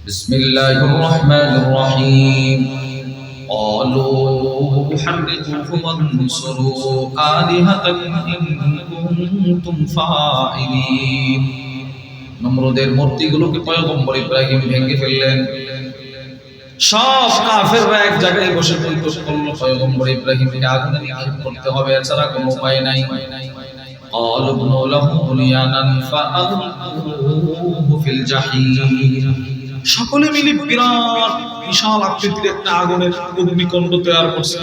بسم الله الرحمن الرحيم قالوا حرقوه وانصروا آلهتكم إن كنتم فاعلين নমরুদের মূর্তিগুলোকে পয়গম্বর ইব্রাহিম ভেঙে ফেললেন। সব কাফেররা এক জায়গায় বসে বলতো পয়গম্বর ইব্রাহিমকে আগুনে নিক্ষেপ করতে হবে, এছাড়া কোনো উপায় নাই। قالوا ابنوا له بنيانا فألقوه في الجحيم সকলে মিলে বিরাট বিশাল আকৃতির একটা আগুনের অগ্নিকুণ্ড তৈরি করছে,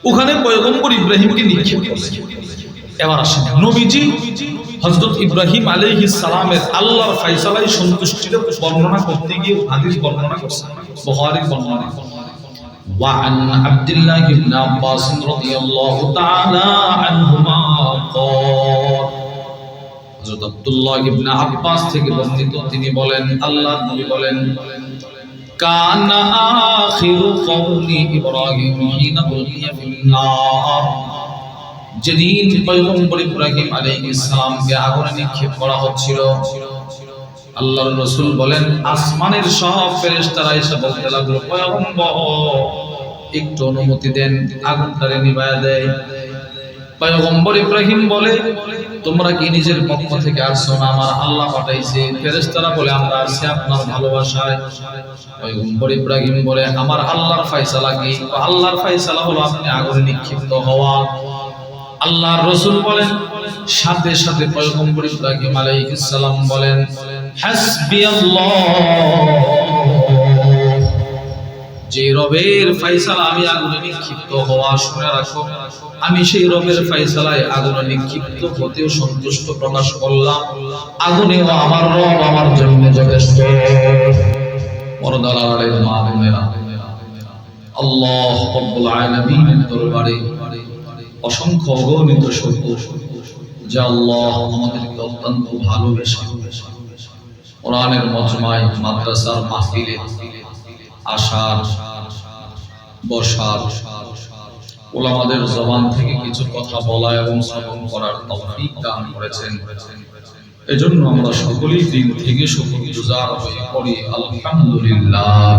ওখানে পয়গম্বর ইব্রাহিমকে নিক্ষেপ করছে। এবার আসেন, নবীজি হযরত ইব্রাহিম আলাইহিস সালামের আল্লাহর ফয়সালায় সন্তুষ্টির বর্ণনা করতে গিয়ে হাদিস বর্ণনা করছেন, বুখারীর বর্ণনা। وعن عبد الله بن عباس رضي الله تعالى عنهما قال হযরত আব্দুল্লাহ ইবনে আব্বাস থেকে বর্ণিত, তিনি বলেন আল্লাহর নবী বলেন কানা আখিরু কওলি ইব্রাহিম হিনা উলকিয়া ফিল নার, যেদিন পয়গম্বর ইব্রাহিম আলাইহিস সালামকে আগুনে নিক্ষেপ করা হচ্ছিল, আল্লাহর রাসূল বলেন আসমানের সব ফেরেশতারা এসে বলতে লাগলো পয়গম্বর একটু অনুমতি দেন, আগুনটারে নিভায়া দেয়। পয়গম্বর ইব্রাহিম বলে তোমরা কি নিজের পক্ষ থেকে আসছো না, আমার আল্লাহ পাঠাইছে। ফেরেশতারা বলে আমরা আসছি আপনার ভালোবাসায়। পয়গম্বর ইব্রাহিম বলে আমার আল্লাহর ফয়সালা কি? আল্লাহর ফয়সালা হলো আপনি আগুনে নিক্ষিপ্ত হওয়া। আল্লাহর রাসূল বলেন সাথে সাথে পয়গম্বর ইব্রাহিম আলাইহিস সালাম বলেন হাসবিয়াল্লাহ, যে রবের ফয়সালা আমি আগুনে নিক্ষিপ্ত হওয়া, শুনে রাখো আমি সেই রবের ফয়সালায় আগুনে নিক্ষিপ্ত হতেও সন্তুষ্ট প্রকাশ করলাম, আগুনেও আমার রব আমার জন্য যথেষ্ট। পরদালালের মা বোনেরা, আল্লাহ রাব্বুল আলামিনের দরবারে অসংখ্য অগণিত শুকর যে আল্লাহ আমাদেরকে অত্যন্ত ভালোবেসে কোরআনের মজমায় মাদ্রাসার মাহফিলে আসার বসার, উলামাদের জবান থেকে কিছু কথা বলা এবং শ্রবণ করার তৌফিক দান করেছেন। এজন্য আমরা সকলেই দিল থেকে শুকরগুজার হয়ে পড়ি আলহামদুলিল্লাহ।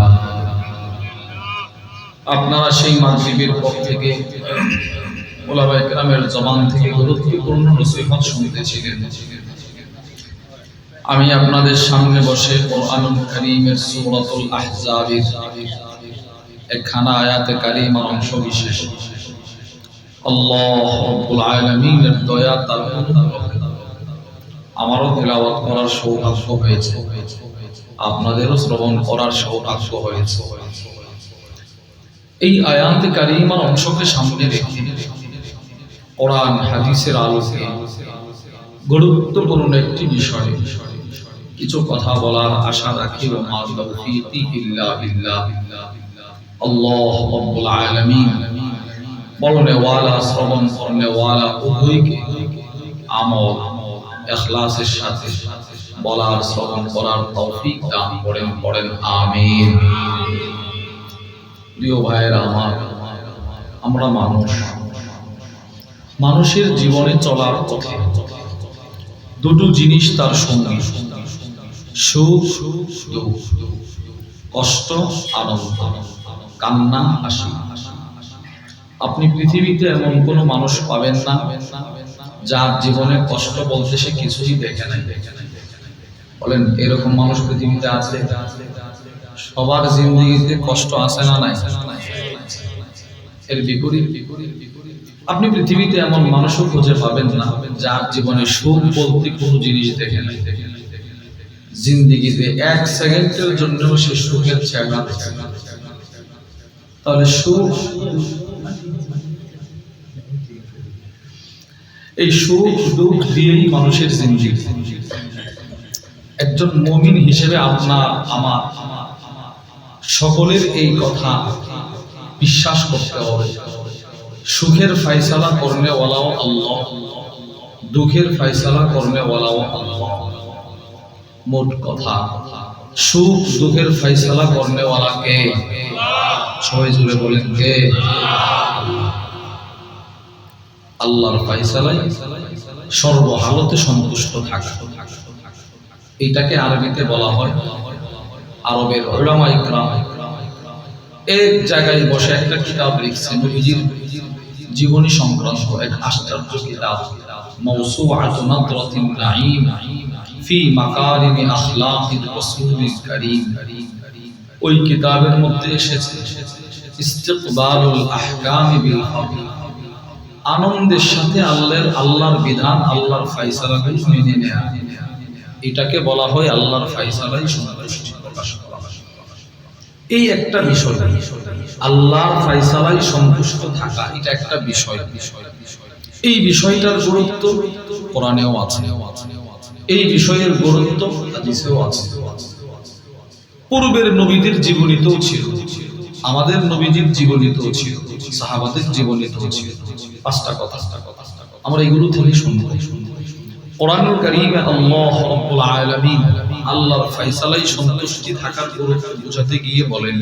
আপনারা সেই মাগরিবের পর থেকে উলামায়ে কেরামের জবান থেকে গুরুত্বপূর্ণ নসিহত শুনতেছিলেন। আমি আপনাদের সামনে বসে কোরআনুল কারীমের সূরাতুল আহজাবের একখানা আয়াতে কারিমার অংশ বিশেষ আল্লাহ রাব্বুল আলামিনের দয়া তার আমারও তেলাওয়াত করার সৌভাগ্য হয়েছে, আপনাদেরও শ্রবণ করার সৌভাগ্য হয়েছে। এই আয়াতে কারিমার অংশকে সামনে রেখে কোরআন হাদিসের আলোকে গুরুত্বপূর্ণ একটি বিষয় কিছু কথা বলার আশা রাখি। ওয়া তাওফীকি ইল্লা বিল্লাহ। আল্লাহ রাব্বুল আলামিন বলনে ওয়ালা শ্রবণ করনে ওয়ালা উভয়কে আমল ইখলাসের সাথে বলার শ্রবণ করার তৌফিক দান করেন, পড়েন আমিন। প্রিয় ভাইয়েরা আমার, আমরা মানুষের জীবনে চলার পথে দুটো জিনিস তার সঙ্গী, সুখ দুঃখ, কষ্ট আনন্দ, কান্না হাসি। আপনি পৃথিবীতে এমন কোনো মানুষ পাবেন না যার জীবনে কষ্ট বলতে সে কিছুই দেখে নাই। বলেন এরকম মানুষ পৃথিবীতে আছে? সবার জিন্দেগিতে কষ্ট আছে না নাই? এর বিপরীত আপনি পৃথিবীতে এমন মানুষও খুঁজে পাবেন না যার জীবনে সুখ বলতে কোনো জিনিস দেখে নাই। জিন্দেগিতে এক সেকেন্ডের জন্য সে সুখের চেহারা দেখে না। তাহলে সুখ, এই সুখ দুঃখ দিয়েই মানুষের জিন্দেগি। একজন মুমিন হিসেবে আপনার আমার সকলের এই কথা বিশ্বাস করতে হবে, সুখের ফয়সালা করনে ওয়ালাও আল্লাহ, দুঃখের ফয়সালা করনে ওয়ালাও আল্লাহ। মোট কথা সুখ দুঃখের ফয়সালা করনে ওয়ালা কে? সবাই জুড়ে বলেন কে? আল্লাহর ফয়সালায় সর্বহালতে সন্তুষ্ট থাকা, এটাকে আরবিতে বলা হয় আরবের উলামায়ে কিরাম এক জায়গায় বসে একটা কিতাব লিখছেন, নবীজির জীবনী সংক্রান্ত এক আশ্চর্য কিতাব, মাওসুআতু নাদরাতিন নাঈম ফি মাকারিমি আখলাকির রাসূলিল কারীম। ওই কিতাবের মধ্যে এসেছে ইস্তিকবালুল আহকামি বিল কবুল, আনন্দের সাথে আল্লাহর বিধান, আল্লাহর ফয়সালাকে মেনে নেওয়া। এটাকে বলা হয় আল্লাহর ফয়সালায় সন্তুষ্টি প্রকাশ করা। এই একটা বিষয়, আল্লাহর ফয়সালায় সন্তুষ্ট থাকা, এটা একটা বিষয়। এই বিষয়টার গুরুত্ব কোরআনেও আছে, এই বিষয়ের গুরুত্ব হাদিসেও আছে। পূর্বের নবীদের জীবনীতেও ছিল, আমাদের নবীজির জীবনীতেও ছিল, সাহাবাদের জীবনীতেও ছিল। পাঁচটা কথা আমরা এগুলো থেকে শুনবো। কোরআনুল কারীমে আল্লাহ রাব্বুল আলামিন আল্লাহর ফয়সালায় সন্তুষ্টি থাকার গুরুত্ব বোঝাতে গিয়ে বলেন,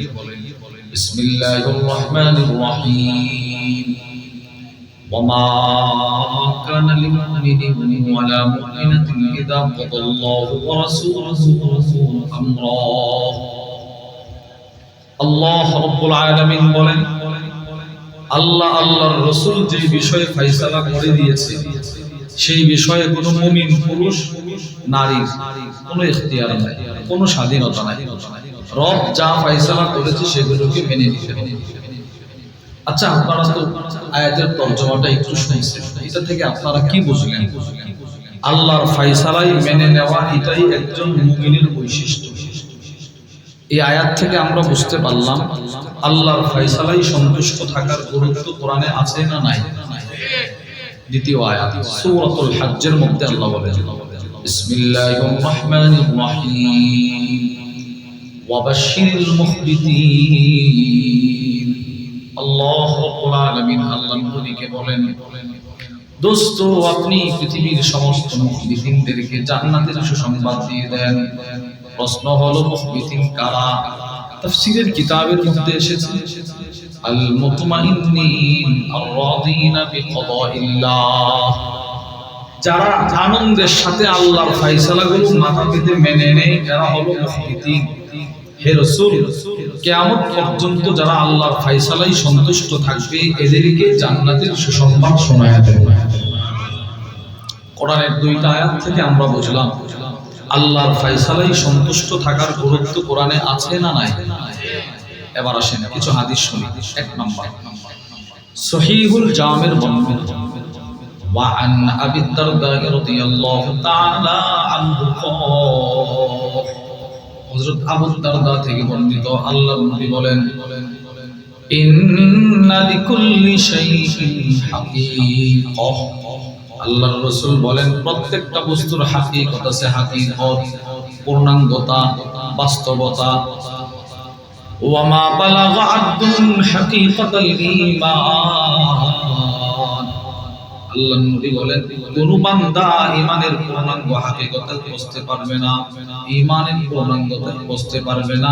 বিসমিল্লাহির রহমানির রহিম, ওয়ামা কানা লিমুমিনিন ওয়ালা মুমিনাতিন ইযা কাদাল্লাহু ওয়া রাসূলুহু আমরা। আল্লাহ রাব্বুল আলামিন বলেন, আল্লাহর রাসূল যে বিষয়ে ফয়সালা করে দিয়েছে, সেই বিষয়ে কোনো মুমিন পুরুষ নারীর কোনো ইখতিয়ার নাই, কোনো স্বাধীনতা নাই। রব যা ফয়সালা করেছে সেগুলোকে মেনে নিতে হবে। আচ্ছা, আপনারা তো আয়াতের তরজমাটা একটু শুনছেন, এটা থেকে আপনারা কি বুঝলেন? আল্লাহর ফয়সালাই মেনে নেওয়া, এটাই একজন মুমিনের বৈশিষ্ট্য। এই আয়াত থেকে আমরা বুঝতে পারলাম আল্লাহর ফয়সালাই সন্তুষ্ট থাকার গুরুত্ব কোরআনে আছে না নাই? দ্বিতীয় আয়াত সূরাতুল হজ্জের মধ্যে আল্লাহ বলেন, বিসমিল্লাহির রহমানির রহিম, ওয়াবাশশিরিল মুখবিতিন। আল্লাহ রাব্বুল আলামিন আল্লাহর নবীকে বলেন, দোস্ত আপনি পৃথিবীর সমস্ত মুখবিতিনদেরকে জান্নাতের সুসংবাদ দিয়ে দেন। প্রশ্ন হলো মুখবিতিন কারা? তাফসীরের কিতাবের মধ্যে এসেছে আল মুতমাইন্নিন আর রাদিনা বিকদাইল্লাহ, যারা আনন্দের সাথে আল্লাহর ফয়সালাগুলো মাথা পেতে মেনে নেয়, এরা হলো মুখবিতিন। হে রাসূল, কিয়ামত পর্যন্ত যারা আল্লাহর ফয়সালায় সন্তুষ্ট থাকবে, এদেরকে জান্নাতের সুসংবাদ শোনায়া দেন। কোরআনের দুইটা আয়াত থেকে আমরা বুঝলাম আল্লাহর ফয়সালায় সন্তুষ্ট থাকার গুরুত্ব কোরআনে আছে না নাই? এবার আসেন কিছু হাদিস শুনি। এক নাম্বার, সহিহুল জামের বর্ণনা, ওয়া আন আবি দারদা রাদিয়াল্লাহু তাআলা আনহু ক্বাল, হযরত আবু দারদা থেকে বর্ণিত, আল্লাহর নবী বলেন, ইন্না লিকুল্লি শাইইন হাকীকাহ। আল্লাহর রাসূল বলেন, প্রত্যেকটা বস্তুর হাকীকত আছে, হাকীকত পূর্ণাঙ্গতা, বাস্তবতা। ওয়ামা বালাগা আব্দুন হাকীকাতাল ঈমান। আল্লাহর নবী বলেন, কোন বান্দা ঈমানের পূর্ণাঙ্গ হাকীকতে পৌঁছতে পারবে না, ঈমানের পূর্ণাঙ্গতে পৌঁছতে পারবে না,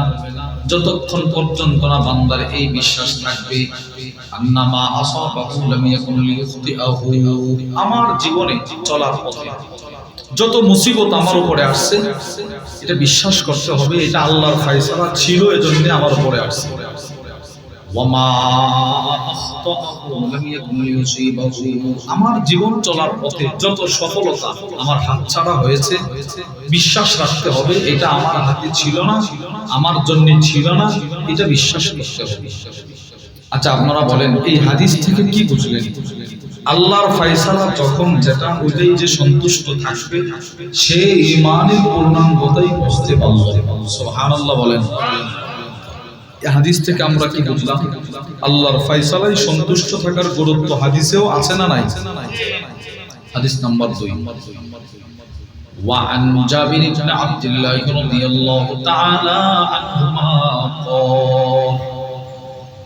যতক্ষণ পর্যন্ত না বান্দার এই বিশ্বাস থাকবে, আন্নামা আসাবাহু লাম ইয়াকুন লিয়ুখতিআহু। আমার জীবনে চলার পথে যত মুসিবত আমার উপরে আসছে, এটা বিশ্বাস করতে হবে এটা আল্লাহর ফয়সালা ছিল, এজন্য আমার উপরে আসছে। ওয়ামা আখতাআহু লাম ইয়াকুন লিয়ুসিবাহু। আমার জীবন চলার পথে যত সফলতা আমার হাতছাড়া হয়েছে, বিশ্বাস রাখতে হবে এটা আমার হাতে ছিল না, আমার জন্য ছিল না, এটা বিশ্বাস করতে হবে। আচ্ছা, আপনারা বলেন এই হাদিস থেকে কি বুঝলেন? আল্লাহর ফয়সালা যখন যেটা, ওইটাই যে সন্তুষ্ট থাকবে, সে ঈমানের পূর্ণাঙ্গতাই বুঝতে পারল। সুবহানাল্লাহ বলেন। এই হাদিস থেকে আমরা কি বুঝলাম? আল্লাহর ফয়সালায় সন্তুষ্ট থাকার গুরুত্ব হাদিসেও আছে না নাই? হাদিস নাম্বার 2, ওয়া আন জাবির ইবনে আব্দুল্লাহ রাদিয়াল্লাহু তাআলা আনহুমা ক্বাল,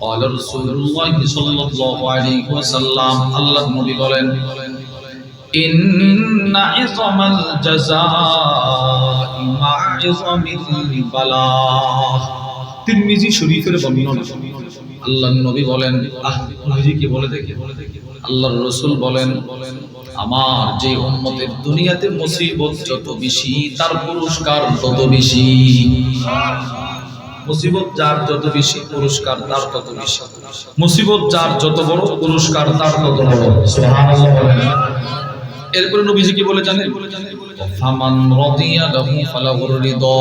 قال رسول الله صلى الله عليه وسلم, আল্লাহ নবী বলেন, ইন্না ইযমাল জাযাই মা ইযমিল বালা। তিরমিজি শরীফের বর্ণনা। আল্লাহর নবী বলেন, নবীজি কি বলে দেখে? আল্লাহর রাসূল বলেন, আমার যে উম্মতের দুনিয়াতে মুসিবত যত বেশি, তার পুরস্কার তত বেশি। মুসিবত যার যত বেশি পুরস্কার তার তত বেশি, মুসিবত যার যত বড় পুরস্কার তার তত বড়। সুবহানাল্লাহ বলেন। এরপরে নবীজি কি বলে জানেন? ফামান রাদিয়া লাহু ফালাহুর রিদা।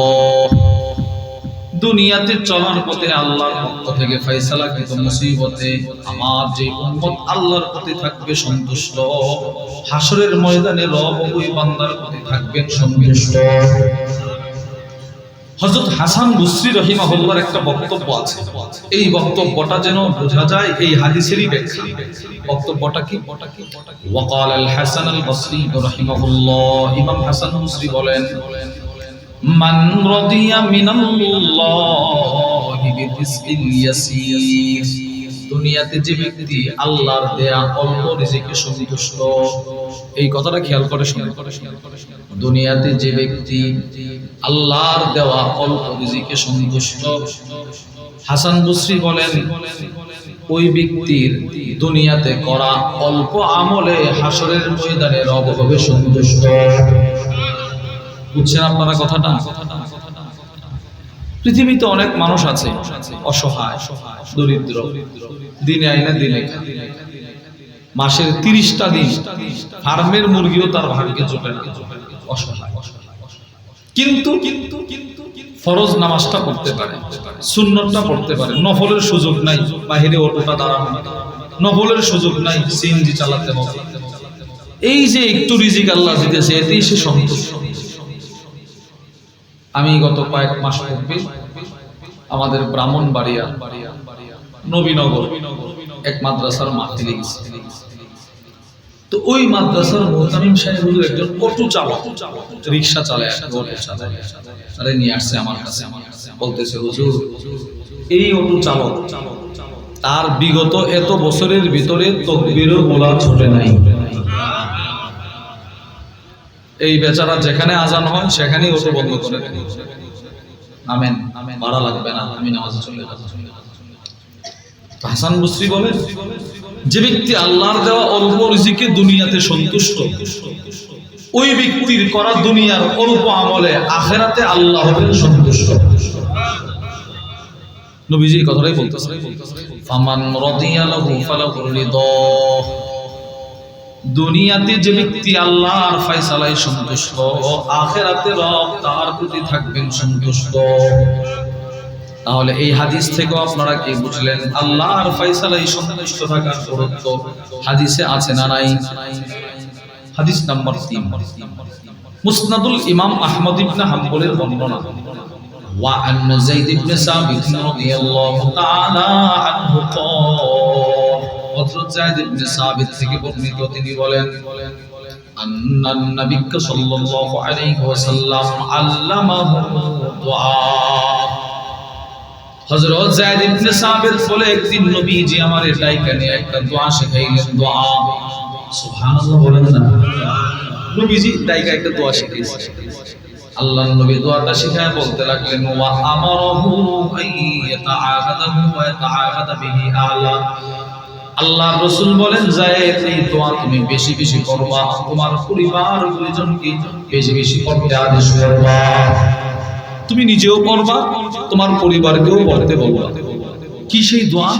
দুনিয়াতে চলার পথে আল্লাহর পক্ষ থেকে ফয়সালাকৃত মুসিবতে আমার যে উম্মত আল্লাহর প্রতি থাকবে সন্তুষ্ট, হাসরের ময়দানে রব ওই বান্দার প্রতি থাকবেন সন্তুষ্ট। হযরত হাসান বসরি রাহিমাহুল্লাহর একটা বক্তব্য আছে, এই বক্তব্যটা যেন বোঝা যায় এই হাদিসেরই ব্যাখ্যা। বক্তব্যটা কি? ওয়াকাল আল হাসান আল বসরি রাহিমাহুল্লাহ, ইমাম হাসান বসরি বলেন, মান রাদিয়া মিনাল্লাহি বিরিজকিল ইয়াসির। দুনিয়াতে যে ব্যক্তি আল্লাহর দেয়া অল্প রিজিকে সন্তুষ্ট, এই কথাটা খেয়াল করে শুনে, দুনিয়াতে যে ব্যক্তি আল্লাহর দেওয়া অল্প রিজিকে সন্তুষ্ট, হাসান বসরি বলেন ওই ব্যক্তির দুনিয়াতে করা অল্প আমলে হাসরের ময়দানে রব হবে সন্তুষ্ট। বুঝছেন আপনারা কথাটা? পৃথিবীতে অনেক মানুষ আছে অসহায়, দরিদ্র, দিনে আইনা দিনে খায়, মাসের 30টা দিন ফার্মের মুরগিও তার ভাগ্যে জোটে না, অসহায়। কিন্তু ফরজ নামাজটা পড়তে পারে, সুন্নতটা পড়তে পারে, নফলের সুযোগ নাই, বাহিরে অটোটা দাঁড়ানো, নফলের সুযোগ নাই, সিএনজি চালাতে হবে। এই যে একটু রিজিক আল্লাহ দিতেছে এতেই সে সন্তুষ্ট। আমি গত কয়েক মাস পূর্বে আমাদের ব্রাহ্মণবাড়িয়া নবীনগর এক মাদ্রাসার মাহফিলে গেছি। তো ওই মাদ্রাসার মুহতামিম সাহেব হুজুর একজন অটো চালক, রিকশা চালায়, অটো চালায়, আরে নিয়ে আসছে আমার কাছে, বলতেছে হুজুর এই অটো চালক তার বিগত এত বছরের ভিতরে তাকবীরও বলা ছোটে নাই। এই বেচারা যেখানে আজান হয় সেখানেই অটো বন্ধ করে দেয়, আমেন ভাড়া লাগবে না, আমি নামাজে চলে যাব। হাসান বসরি বলেন যে ব্যক্তি আল্লাহর দেওয়া অল্প রিজিকে দুনিয়াতে সন্তুষ্ট, ওই ব্যক্তির করা দুনিয়ার অল্প আমলে আখিরাতে আল্লাহ হবেন সন্তুষ্ট। নবীজি এই কথাটাই বলতেছেন, ফামান রাদিয়া লাহু ফালাহুর রিদা। দুনিয়াতে যে ব্যক্তি আল্লাহর ফয়সালায় সন্তুষ্ট, আখিরাতে রব তার প্রতি থাকবেন সন্তুষ্ট। তাহলে এই হাদিস থেকেও আপনারা কি বুঝলেন? আল্লাহর ফয়সালায় সন্তুষ্ট থাকার গুরুত্ব হাদিসে আছে না নাই? হাদিস নাম্বার 3, মুসনাদুল ইমাম আহমদ ইবনে হাম্বলের বর্ণনা। ওয়া আন যায়েদ ইবনে সাবিত রাদিয়াল্লাহু তাআলা আনহু হযরত যায়েদ ইবনে সাবিত থেকে বর্ণিত, তিনি বলেন আন্নান নবী সাল্লাল্লাহু আলাইহি ওয়াসাল্লাম আল্লামাহু দুআ। হযরত যায়েদ ইবনে সাবিত বলে একদিন নবীজি আমারে ডাইকা নিয়ে একটা দোয়া শেখাইলেন, দোয়া। সুবহানাল্লাহ বলেন না? নবীজি ডাইকা একটা দোয়া শিখিয়েছেন। আল্লাহর নবী দোয়াটা শিখায় বলতে লাগলেন, ওয়া আমারাহু আইয়াতাআহাদাহু ওয়া ইয়াতাআহাদা বিহি আলা। আল্লাহর রাসূল বলেন, যায়েদ এই দোয়া তুমি বেশি বেশি করবা, তোমার পরিবার পরিজনকে বেশি বেশি করতে আদেশ করবা, তুমি নিজেও পড়বা, তোমার পরিবারকেও পড়তে বলবা। কি সেই দোয়া?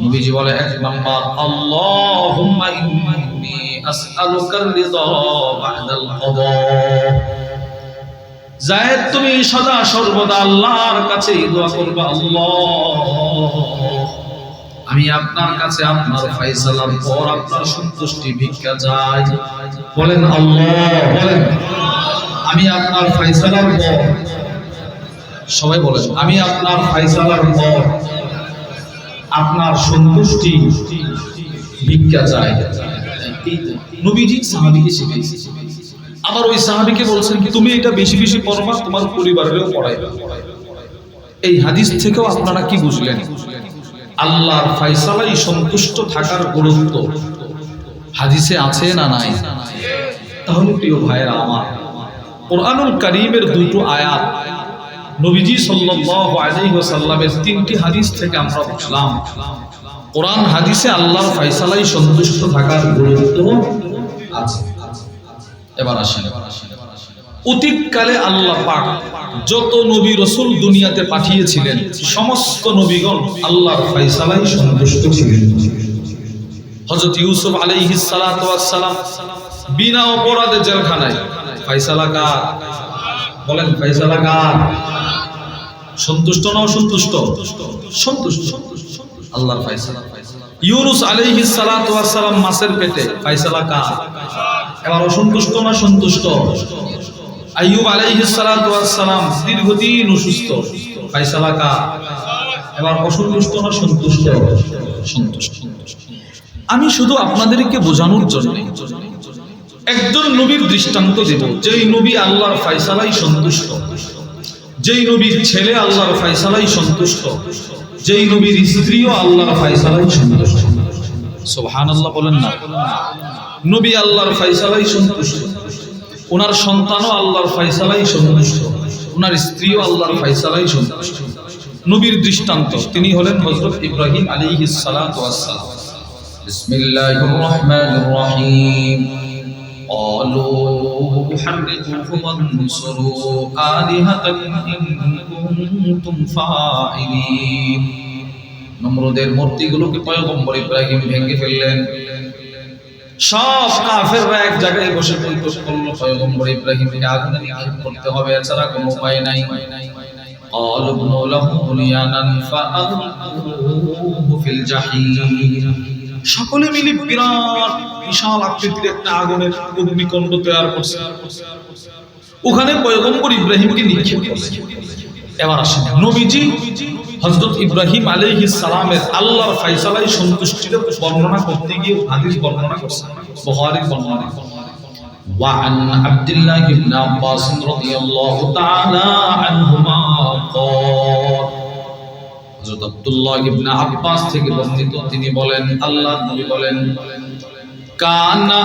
নবীজি বলে 1 নাম্বার, আল্লাহুম্মা ইন্নী আসআলুকার রিদা বা'দাল কদা। যায়েদ তুমি সদা সর্বদা আল্লাহর কাছে দোয়া করবা, আল্লাহ আমি আপনার কাছে আপনার ফয়সালার পর আপনার সন্তুষ্টি ভিক্ষা চাই। বলেন আল্লাহ, বলেন আমি আপনার ফয়সালার পর, সবাই বলেন আমি আপনার ফয়সালার পর আপনার সন্তুষ্টি ভিক্ষা চাই। নবীজি সাহাবীকে শিখিয়েছেন, আবার ওই সাহাবীকে বলছেন তুমি এটা বেশি বেশি পড়বা, তোমার পরিবারেরও পড়াইবা। এই হাদিস থেকেও আপনারা কি বুঝলেন? আল্লাহর ফয়সালায় সন্তুষ্ট থাকার গুরুত্ব হাদিসে আছে না নাই? তাহলে প্রিয় ভাইরা আমার, কোরআনুল কারীমের দুটো আয়াত, নবীজি সাল্লাল্লাহু আলাইহি ওয়াসাল্লামের 3টি হাদিস থেকে আমরা বুঝলাম কোরআন হাদিসে আল্লাহর ফয়সালায় সন্তুষ্ট থাকার গুরুত্ব আছে। এবার আসেন অতীতকালে আল্লাহ পাক যত নবী রাসূল দুনিয়াতে পাঠিয়েছিলেন সমস্ত নবীগণ আল্লাহর ফয়সালায় সন্তুষ্ট ছিলেন। হযরত ইউসুফ আলাইহিস সালাতু ওয়াস সালাম বিনা অপরাধে জেলখানায়, ফয়সালা কার? বলেন ফয়সালা কার? সন্তুষ্ট না অসন্তুষ্ট? সন্তুষ্ট, আল্লাহর ফয়সালা। ইউনূস আলাইহিস সালাতু ওয়াস সালাম মাছের পেটে, ফয়সালা কার? এবার অসন্তুষ্ট না সন্তুষ্ট? আইয়ুব আলাইহিস সালাতু ওয়াস সালাম দীর্ঘদিন অসুস্থ, ফয়সালা কার? এবার অসন্তুষ্ট না সন্তুষ্ট? সন্তুষ্ট। আমি শুধু আপনাদেরকে বোঝানোর জন্য একজন নবীর দৃষ্টান্ত দেব, যেই নবী আল্লাহর ফয়সালায় সন্তুষ্ট, যেই নবীর ছেলে আল্লাহর ফয়সালায় সন্তুষ্ট, যেই নবীর স্ত্রীও আল্লাহর ফয়সালায় সন্তুষ্ট। সুবহানাল্লাহ বলেন না? নবী আল্লাহর ফয়সালায় সন্তুষ্ট, ওনার সন্তানও আল্লাহর ফয়সালায় সন্তুষ্ট, ওনার স্ত্রীও আল্লাহর ফয়সালায় সন্তুষ্ট। নবীর দৃষ্টান্ত তিনি হলেন হযরত ইব্রাহিম আলাইহিস সালাতু ওয়াস সালাম। বিসমিল্লাহির রহমানির রহিম। قالوا حرقوه وانصروا آلهتكم إن كنتم فاعلين। নমরুদের মূর্তিগুলোকে পয়গম্বর ইব্রাহিম ভেঙে ফেললেন। সব কাফেররা এক জায়গায় বসে বলতো পয়গম্বর ইব্রাহিমকে আগুনে নিক্ষেপ করতে হবে, এছাড়া কোনো উপায় নাই। قالوا ابنوا له بنيانا فألقوه في الجحيم। সকলে মিলে বিরাট বিশাল আকৃতির একটা আগুনের অগ্নিকুণ্ড তৈরি করছে, ওখানে পয়গম্বর ইব্রাহিমকে নিক্ষেপ করছে। এবার আসেন নবীজি হযরত ইব্রাহিম আলাইহিস সালামের আল্লাহর ফয়সালায় সন্তুষ্টির বর্ণনা করতে গিয়ে হাদিস বর্ণনা করছেন, বুখারীর বর্ণনা। وعن عبد الله بن عباس رضي الله تعالى عنهما قال হযরত আব্দুল্লাহ ইবনে আব্বাস থেকে বর্ণিত, তিনি বলেন আল্লাহর নবী বলেন কানা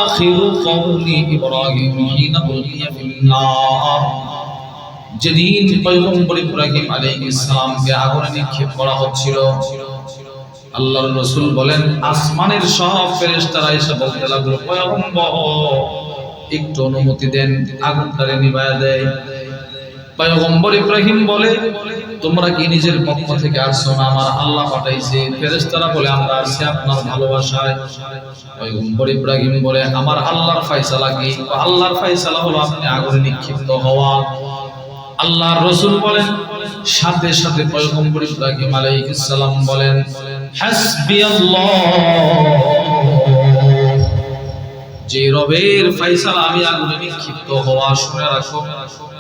আখিরু কওলি ইব্রাহিম হিনা উলকিয়া ফিল নার। যেদিন পয়গম্বর ইব্রাহিম আলাইহিস সালামকে আগুনে নিক্ষেপ করা হচ্ছিল, আল্লাহর রাসূল বলেন আসমানের সব ফেরেশতারা এসে বলতে লাগলো পয়গম্বর একটু অনুমতি দেন, আগুনটারে নিভায়া দেয়। পয়গম্বর ইব্রাহিম বলে তোমরা কি নিজের পক্ষ থেকে আসছো না, আমার আল্লাহ পাঠাইছে। ফেরেশতারা বলে আমরা আসছি আপনার ভালোবাসায়। পয়গম্বর ইব্রাহিম বলে আমার আল্লাহর ফয়সালা কি? আল্লাহর ফয়সালা হলো আপনি আগুনে নিক্ষিপ্ত হওয়া। আল্লাহর রাসূল বলেন সাথে সাথে পয়গম্বর ইব্রাহিম আলাইহিস সালাম বলেন হাসবিয়াল্লাহ, যে রবের ফয়সালা আমি আগুনে নিক্ষিপ্ত হওয়া, শুনে রাখো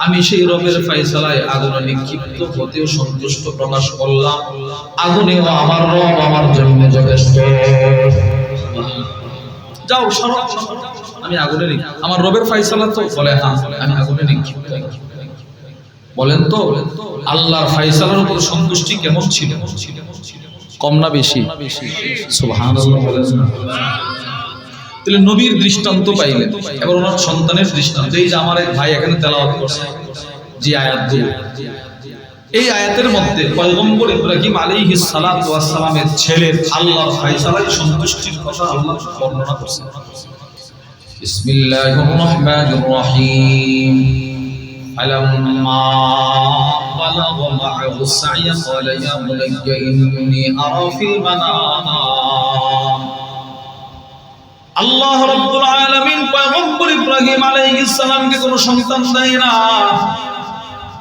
আমি সেই রবের ফয়সালায় আগুনে নিক্ষিপ্ত হতেও সন্তুষ্ট প্রকাশ করলাম। আগুনেও আমার রব আমার জন্য যথেষ্ট। যাও সরো, আমি আগুনে আমার রবের ফয়সালা তো বলে হ্যাঁ আমি আগুনে নিক্ষিপ্ত। বলেন তো আল্লাহর ফয়সালার উপর সন্তুষ্টি কেমন ছিল? কম না বেশি? সুবহানাল্লাহ বলেন না? তাহলে নবীর দৃষ্টান্ত পাইলেন, এবার ওনার সন্তানের দৃষ্টান্ত। এই যে আমার এক ভাই এখানে তেলাওয়াত করছে যে আয়াতগুলো, এই আয়াতের মধ্যে পয়গম্বর ইব্রাহিম আলাইহিস সালাতু ওয়াস সালামের ছেলের আল্লাহর ফয়সালায় সন্তুষ্টির কথা আল্লাহ বর্ণনা করেছেন। বিসমিল্লাহির রহমানির রহিম। فلما بلغ معه السعي قال يا بني إني أرى في المنام। আল্লাহ রাব্বুল আলামিন পয়গম্বর ইব্রাহিম আলাইহিস সালামকে কোনো সন্তান দেয় না।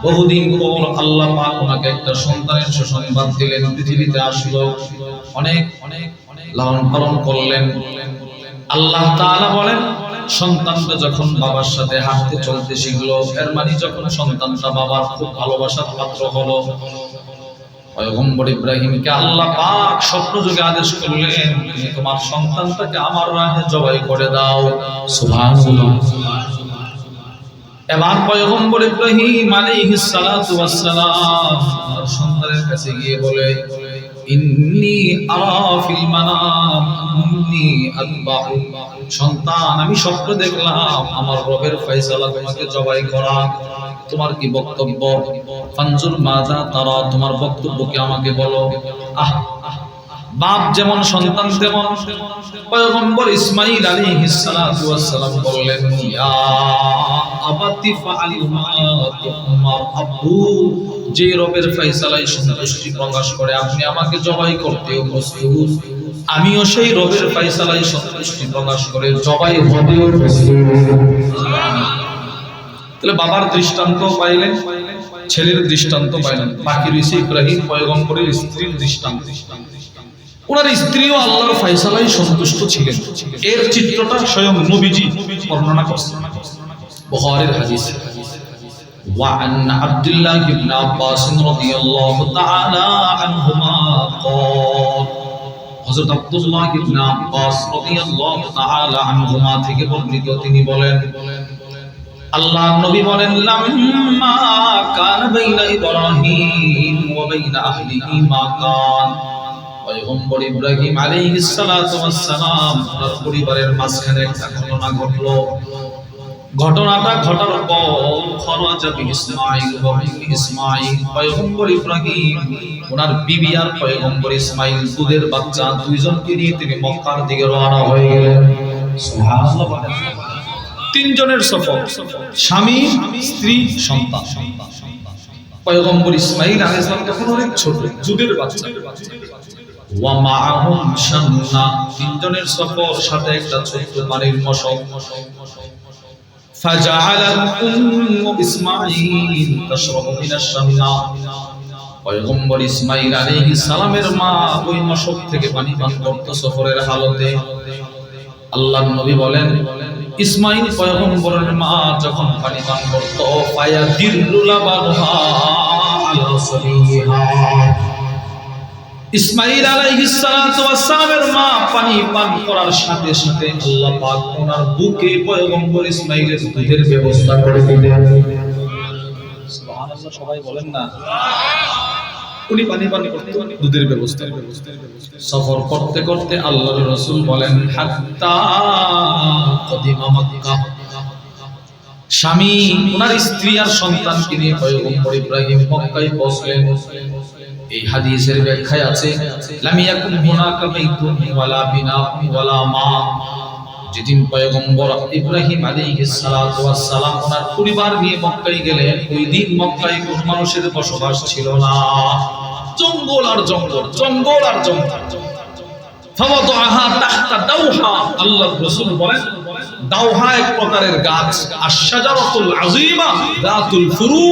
বহুদিন পর আল্লাহ পাক ওনাকে একটা সন্তানের সুসংবাদ দিলেন। পৃথিবীতে আসলো, অনেক অনেক লালন পালন করলেন। আল্লাহ তাআলা বলেন সন্তানটা যখন বাবার সাথে হাঁটতে চলতে শিখলো, এর মানে যখন সন্তানটা বাবার খুব ভালোবাসার পাত্র হলো, পয়গম্বর ইব্রাহিমকে আল্লাহ পাক স্বপ্নযোগে আদেশ করলেন তুমি তোমার সন্তানটাকে আমার রাহে জবাই করে দাও। সুবহানাল্লাহ। এবার পয়গম্বর ইব্রাহিম আলাইহিস সালাতু ওয়াস সালাম সন্তানের কাছে গিয়ে বলে ইন্নী আরা ফিল মানাম আন্নী আযবাহু। সন্তান আমি স্বপ্ন দেখলাম আমার রবের ফয়সালা তোমাকে জবাই করা, তোমার কি বক্তব্য? ফানজুর মাযা তারা, তোমার বক্তব্য কি আমাকে বলো। বাপ যেমন সন্তান তেমন। পয়গম্বর ইসমাঈল আলাইহিস সালাতু ওয়াস সালাম বললেন, ইয়া আবাতি ফাআল মা তুমার, আব্বু যে রবের ফয়সালায় সন্তুষ্টি প্রকাশ করে আপনি আমাকে জবাই করতেও প্রস্তুত, আমিও সেই রবের ফয়সালায় সন্তুষ্টি প্রকাশ করে জবাই হতেও প্রস্তুত। তাহলে বাবার দৃষ্টান্ত পাইলেন, ছেলের দৃষ্টান্ত পাইলেন, বাকি রয়েছে ইব্রাহিম পয়গম্বরের স্ত্রীর দৃষ্টান্ত। ওনার স্ত্রীও আল্লাহর ফয়সালায় সন্তুষ্ট ছিলেন। এর চিত্রটা স্বয়ং নবীজি বর্ণনা করছেন বুখারীর হাদিস। وعن عبد الله بن عباس رضي الله تعالى عنهما قال, হযরত আব্দুল্লাহ ইবনে আব্বাস রাদিয়াল্লাহু তাআলা আনহুমা থেকে বর্ণিত, তিনি বলেন, আল্লাহর নবী বলেন, লাম্মা কানা বাইনা ইব্রাহিম ওয়া বাইনা আহলিহি মা কান, পয়গম্বর ইব্রাহিম আলাইহিস সালাতু ওয়াস সালাম তার পরিবারের মাঝখানে একটা ঘটনা ঘটলো। ঘটনাটা ঘটার পর খরাজা ইসমাঈল ওয়া ইসমাঈল, পয়গম্বর ইব্রাহিম ওনার বিবি আর পয়গম্বর ইসমাঈল দুধের বাচ্চা দুইজনকে নিয়ে তিনি মক্কার দিকে রওনা হয়ে গেলেন। সুবহানাল্লাহ। তিনজনের সফর, স্বামী, স্ত্রী, সন্তান। পয়গম্বর ইসমাঈল আলাইহিস সালাম তখন অনেক ছোট, দুধের বাচ্চা। ওয়া মাআহুম শান্না, তিনজনের সফর, সাথে একটা ছোট্ট পানির মশক। ফাজাআলাত উম্মু ইসমাঈল তাশরাবু মিনাশ শান্না, পয়গম্বর ইসমাঈল আলাইহিস সালামের মা ওই মশক থেকে পানি পান করত সফরের হালতে। আল্লাহর নবী বলেন, ইসমাঈল পয়গম্বরের মা যখন পানি পান করত, ফায়াদিরু লাবানুহা আলা সাবিহা, ইসমাঈল আলাইহিস সালাতু ওয়াস সালামের মা পানি পান করার সাথে সাথে আল্লাহ পাক ওনার বুকে পয়গম্বর ইসমাঈলের দুধের ব্যবস্থা করে দিলেন। সুবহানাল্লাহ, সবাই বলেন না। উনি পানি পান করতে দুধের ব্যবস্থা। সফর করতে করতে আল্লাহর রাসূল বলেন, হাত্তা কদিমা মক্কা, স্বামী ওনার স্ত্রী আর সন্তানকে নিয়ে পয়গম্বর ইব্রাহিম মক্কায় পৌঁছলেন। এই হাদিসের ব্যাখ্যায় আছে, লাম ইয়াকুন হুনাকা বাইতুন ওয়ালা বিনাউন ওয়ালা মা, যেদিন পয়গম্বর ইব্রাহিম আলাইহিস সালাতু ওয়াস সালাম ওনার পরিবার নিয়ে মক্কায় গেলেন, ওই দিন মক্কায় কোনো মানুষের বসবাস ছিল না, জঙ্গল আর জঙ্গল, জঙ্গল আর জঙ্গল। ফাওয়াদাহা তাহতা দাওহা, আল্লাহর রাসূল বলেন, দাওহা এক প্রকারের গাছ, আশ-শাজারাতুল আযীমা যাতুল ফুরু,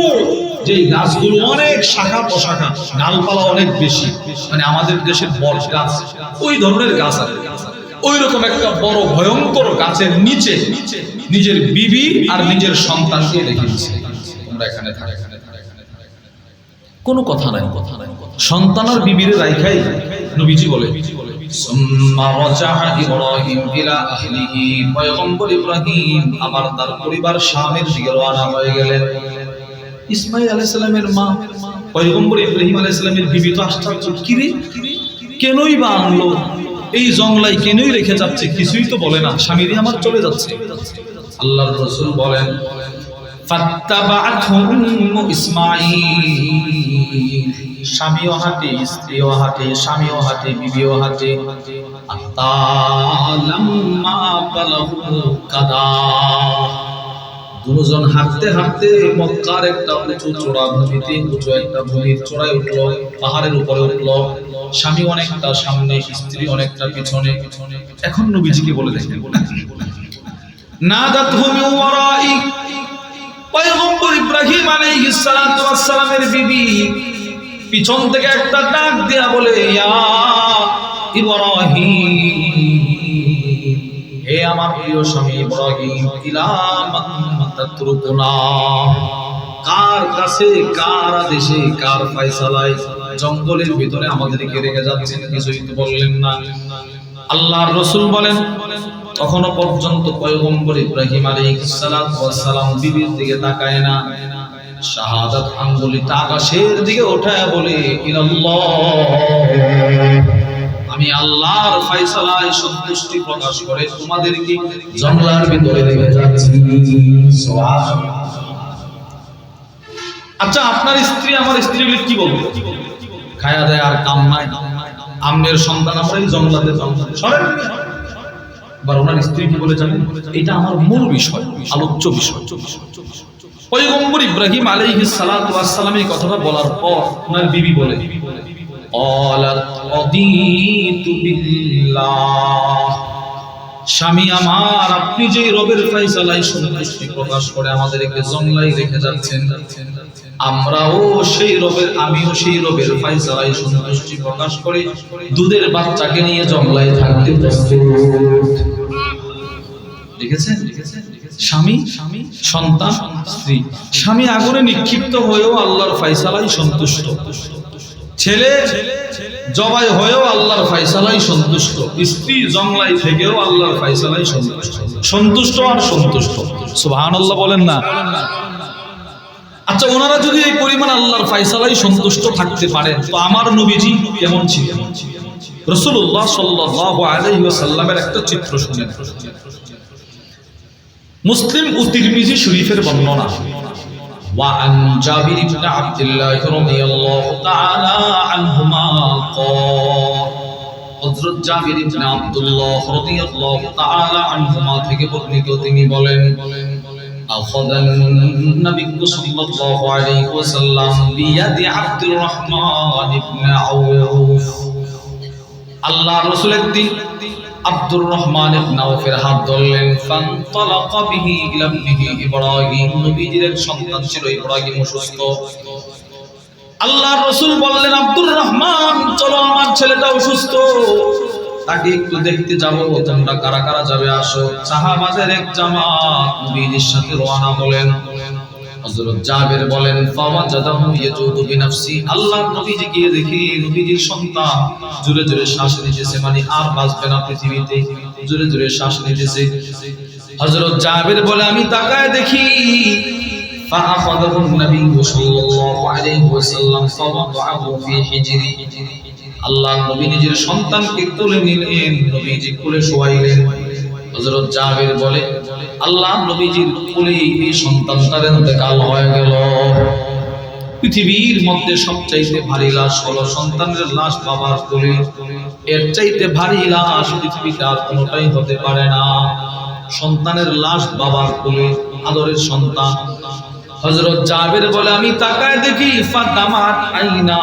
যে গাছগুলো অনেক শাখা প্রশাখা, ডালপালা অনেক বেশি, মানে আমাদের দেশের বট গাছ ওই ধরনের গাছ আছে। ওই রকম একটা বড় ভয়ঙ্কর গাছের নিচে নিজের বিবি আর নিজের সন্তানকে রেখে দিয়েছে, তোমরা এখানে থাকো। কোনো কথা নাই, সন্তান আর বিবির রাইখাই নবীজি বলে, সুম্মা রাজাআ ইব্রাহিম ইলা আহলিহি, পয়গম্বর ইব্রাহিম আবার তার পরিবার শামের দিকে রওনা হয়ে গেলেন। ইসমাঈল আলাইহিস সালামের মা পয়গম্বর ইব্রাহিম আলাইহিস সালামের বিবি তো আশ্চর্য, কি রে, কেনই বা আনলো এই জঙ্গলায়, কেনই রেখে যাচ্ছে, কিছুই তো বলে না, স্বামীরই আমার চলে যাচ্ছে। আল্লাহর রাসূল বলেন, ফাত্তাবাআতহু উম্মু ইসমাঈল, স্বামীও হাঁটে, স্ত্রীও হাঁটে, স্বামীও হাঁটে, বিবিও হাঁটে, আত্তা লাম্মা বালাহু কাদা, দুজন হাঁটতে হাঁটতে মক্কার একটা উঁচু চূড়া ভূমিতে, উঁচু একটা ভূমির চূড়ায় উঠলো, পাহাড়ের উপরে উঠলো। স্বামী অনেকটা সামনে, স্ত্রী অনেকটা পিছনে। এখন নবীজিকে বলে দেখেন, নাদাতহু মিন ওয়ারাই, পয়গম্বর ইব্রাহিম আলাইহিস সালাতু ওয়াস সালামের বিবি পিছন থেকে একটা ডাক দেয়া বলে, ইয়া ইব্রাহিম, হে আমার প্রিয় স্বামী ইব্রাহিম, ইলা মান তাতরুকুনা, কার কাছে, কার আদেশে, কার ফয়সালায় জঙ্গলের ভিতরে আমাদেরকে রেখে যাচ্ছেন, কিছুই তো বললেন না। আল্লাহর রাসূল বলেন, তখনো পর্যন্ত পয়গম্বর ইব্রাহিম আলাইহিস সালাতু ওয়াস সালাম বিবির দিকে তাকায় না, শাহাদাত আঙ্গুলটা আকাশের দিকে ওঠায় বলে, ইলাল্লাহ, আমি আল্লাহর ফয়সালায় সন্তুষ্টি প্রকাশ করে তোমাদেরকে জঙ্গলের ভিতরে রেখে যাচ্ছি। সুবহানাল্লাহ। আচ্ছা, আপনার স্ত্রী আমার স্ত্রী বলে কি বলবে? খায়া দেয় আর কাম নাই, আম্মের সন্তান আমরা এই জঙ্গলাতে সরেন। এবার ওনার স্ত্রী কি বলে জানেন? এটা আমার মূল বিষয়, আলোচ্য বিষয়। পয়গম্বর ইব্রাহিম আলাইহিস সালাতু ওয়াস সালাম এই কথাটা বলার পর ওনার বিবি বলে, ক্বালাত রাদিতু বিল্লাহ, স্বামী আমার, আপনি যে রবের ফয়সালায় সন্তুষ্টি প্রকাশ করে আমাদেরকে জঙ্গলায় রেখে যাচ্ছেন, আমরাও সেই রবের, আমিও সেই রবের ফয়সালায় সন্তুষ্টি প্রকাশ করে দুধের বাচ্চাকে নিয়ে জঙ্গলায় থাকতে প্রস্তুত। দেখেছেন? স্বামী, সন্তান, স্ত্রী। স্বামী আগুনে নিক্ষিপ্ত হয়েও আল্লাহর ফয়সালায় সন্তুষ্ট, ছেলে জবাই হয়েও আল্লাহর ফয়সালায় সন্তুষ্ট, স্ত্রী জঙ্গলায় থেকেও আল্লাহর ফয়সালায় সন্তুষ্ট। সন্তুষ্ট আর সন্তুষ্ট, সুবহানাল্লাহ বলেন না? আচ্ছা, ওনারা যদি এই পরিমাণ আল্লাহর ফয়সালায় সন্তুষ্ট থাকতে পারেন, তো আমার নবীজি কেমন ছিলেন? রাসূলুল্লাহ সাল্লাল্লাহু আলাইহি ওয়াসাল্লামের একটা চিত্র শুনেন। মুসলিম ও তিরমিজি শরীফের বর্ণনা। وعن جابر بن عبد الله رضي الله تعالى عنهما قال, হযরত জাবির ইবনে আব্দুল্লাহ রাদিয়াল্লাহু তাআলা আনহুমা থেকে বর্ণিত, তিনি বলেন, আখাযান নবী সাল্লাল্লাহু আলাইহি ওয়াসাল্লাম বিয়াদি আব্দুর রহমান ইবনে আউফ, আল্লাহর রাসূল একদিন আব্দুর রহমান ইবনে আউফের হাত ধরলেন। ফান্তালাকা বিহি ইলা ইবনিহি ইব্রাহিম, নবীজির এক সন্তান ছিল ইব্রাহিম, অসুস্থ। আল্লাহর রাসূল বললেন, আব্দুর রহমান, চলো, আমার ছেলেটা অসুস্থ, তাকে একটু দেখতে যাব। তোমরা কারা কারা যাবে আসো। সাহাবাদের এক জামাত নবীজির সাথে রওনা হলেন। হযরত জাবির বলেন, ফাওয়াজাদাহু ইয়াজুদু বিনাফসি, আল্লাহর নবীজি গিয়ে দেখি নবীজির সন্তান জোরে জোরে শ্বাস নিতেছে, মানে আর বাঁচবে না পৃথিবীতে, জোরে জোরে শ্বাস নিতেছে। হযরত জাবির বলে, আমি তাকায় দেখি, ফাআখাযাহু নবী সাল্লাল্লাহু আলাইহি ওয়াসাল্লাম ফাওয়াদাহু ফি হিজরি, আল্লাহর নবী নিজের সন্তানকে কোলে নিলেন, নবীজি কোলে শোয়াইলেন। হযরত জাবির বলে, আল্লাহ নবীজির কোলে এই সন্তানটার ইন্তেকাল হয়ে গেল। পৃথিবীর মধ্যে সবচাইতে ভারী লাশ হলো সন্তানের লাশ বাবার কোলে, এর চাইতে ভারী লাশ পৃথিবীতে আর কোনোটাই হতে পারে না। সন্তানের লাশ বাবার কোলে, আদরের সন্তান। হযরত জাবির বলে, আমি তাকায় দেখি, ফাদামাত আইনা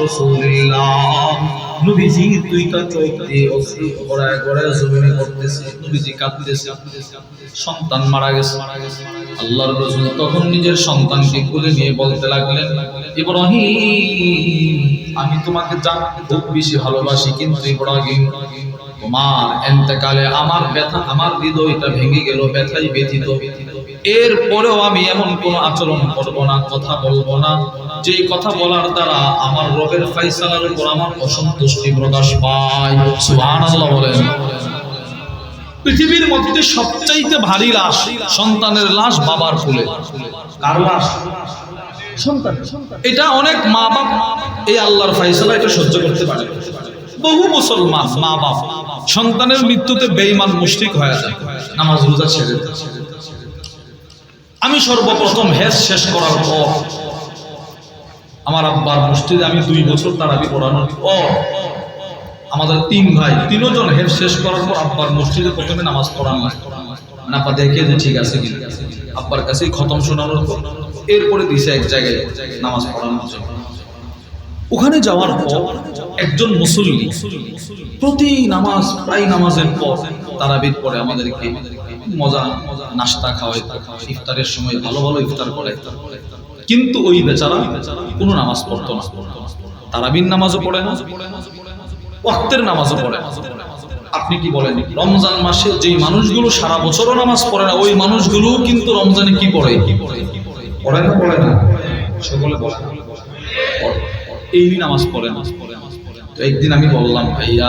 রাসূলুল্লাহ, নবীজি দুইটা চোখ দিয়ে অশ্রু গড়ায় গড়ায় জমিনে পড়তেছে, নবীজি কাঁদতেছে, সন্তান মারা গেছে। আল্লাহর রাসূল তখন নিজের সন্তানকে কোলে নিয়ে বলতে লাগলেন, ইব্রাহিম, আমি তোমাকে খুব বেশি ভালোবাসি, কিন্তু ইব্রাহিম, তোমার ইন্তেকালে আমার ব্যথা, আমার হৃদয়টা ভেঙে গেল, ব্যথায় ব্যথিত। এরপরেও আমি এমন কোন আচরণ করব না, কথা বলবো না, যে কথা বলার দ্বারা আমার রবের ফয়সালার উপর আমার অসন্তুষ্টি প্রকাশ পায়। সুবহানাল্লাহ বলেন। পৃথিবীর মধ্যে সবচাইতে ভারী লাশ সন্তানের লাশ বাবার কোলে। কার লাশ? সন্তান। এটা অনেক মা বাপ এই আল্লাহর ফয়সালা এটা সহ্য করতে পারে। বহু মুসলমান মা বাপ সন্তানের মৃত্যুতে বেঈমান মুশরিক হয়ে যায়, নামাজ রোজা ছেড়ে দেয়। আমি সর্বপ্রথম হেজ শেষ করার পর আমার আব্বার মসজিদে আমি 2 বছর তারাবি পড়ানোর পর আমাদের 3 ভাই, 3 জন হেজ শেষ করার পর আব্বার মসজিদে প্রথমে নামাজ পড়ানো, মানে আব্বা দেখে যে ঠিক আছে কিনা, আব্বার কাছেই খতম শোনানোর পর এরপরে দিছে এক জায়গায় নামাজ পড়ানোর জন্য। ওখানে যাওয়ার পর একজন মুসল্লি প্রতি নামাজ, প্রায় নামাজের পর তারাবির পরে আমাদেরকে মজা নাস্তা খাওয়ায়, ইফতারের সময় ভালো ভালো ইফতার করে। কিন্তু ওই বেচারা কোনো নামাজ পড়তো না, তারাবির নামাজও পড়ে না, ওয়াক্তের নামাজও পড়ে না। আপনি কি বলেন, রমজান মাসে যেই মানুষগুলো সারা বছরও নামাজ পড়ে না, ওই মানুষগুলো কিন্তু রমজানে কি পড়ে? পড়ে না? পড়ে না? সকলে বলে এই নামাজ পড়ে না। তো একদিন আমি বললাম, ভাইয়া,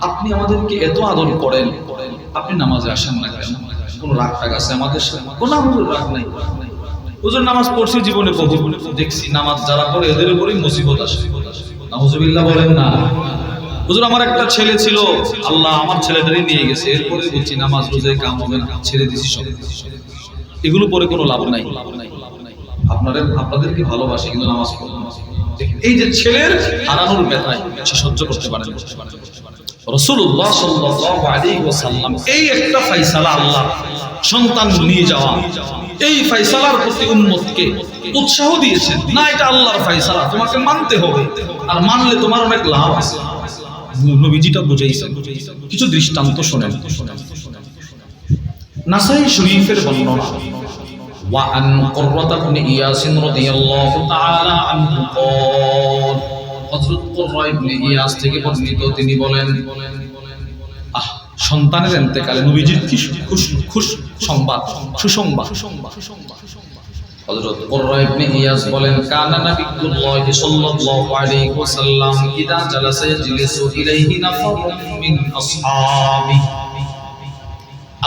আপনি আমাদেরকে এত আদর করেন, আপনি নামাজে আসেন না কেন? কোন রাগ টাগ আছে আমাদের সাথে? কোন রাগ নাই। হুজুর নামাজ পড়ছি জীবনে বহু, দেখছি নামাজ যারা পড়ে এদের উপরেই মুসিবত আসে। নাউজুবিল্লাহ বলেন না। হুজুর আমার একটা ছেলে ছিল, আল্লাহ আমার ছেলেটারই নিয়ে গেছে, এরপরে বুঝছি নামাজ রোজায় কাম হবে না, ছেড়ে দিছি সব। এগুলো পরে কোনো লাভ নাই। আপনাদেরকে ভালোবাসি কিন্তু নামাজ পড়বো না। এই যে ছেলের হারানোর ব্যথায় সে সহ্য করতে পারে না। রাসূলুল্লাহ সাল্লাল্লাহু আলাইহি ওয়াসাল্লাম এই একটা ফয়সালা, আল্লাহ সন্তান নিয়ে যাওয়া, এই ফয়সালার প্রতি উম্মতকে উৎসাহ দিয়েছেন, না এটা আল্লাহর ফয়সালা, তোমাকে মানতে হবে, আর মানলে তোমার অনেক লাভ আছে। নবীজিটা বুঝাইছেন। কিছু দৃষ্টান্ত শোনেন। নাসাই শরীফের বর্ণনা, ওয়া আন কুররাত ইবনে ইয়াস রাদিয়াল্লাহু তাআলা আনহু قال, হযরত কুররা ইবনে ইয়াস থেকে বর্ণিত, তিনি বলেন, সন্তানের ইন্তেকালে নবীজির কি সুসংবাদ। হযরত কুররা ইবনে ইয়াস বলেন, কানা নবিয়্যুল্লাহ সাল্লাল্লাহু আলাইহি ওয়াসাল্লাম ইদা জালাসা ইয়াজলিসু ইলাইহি নাফারুম মিন আসহাবি,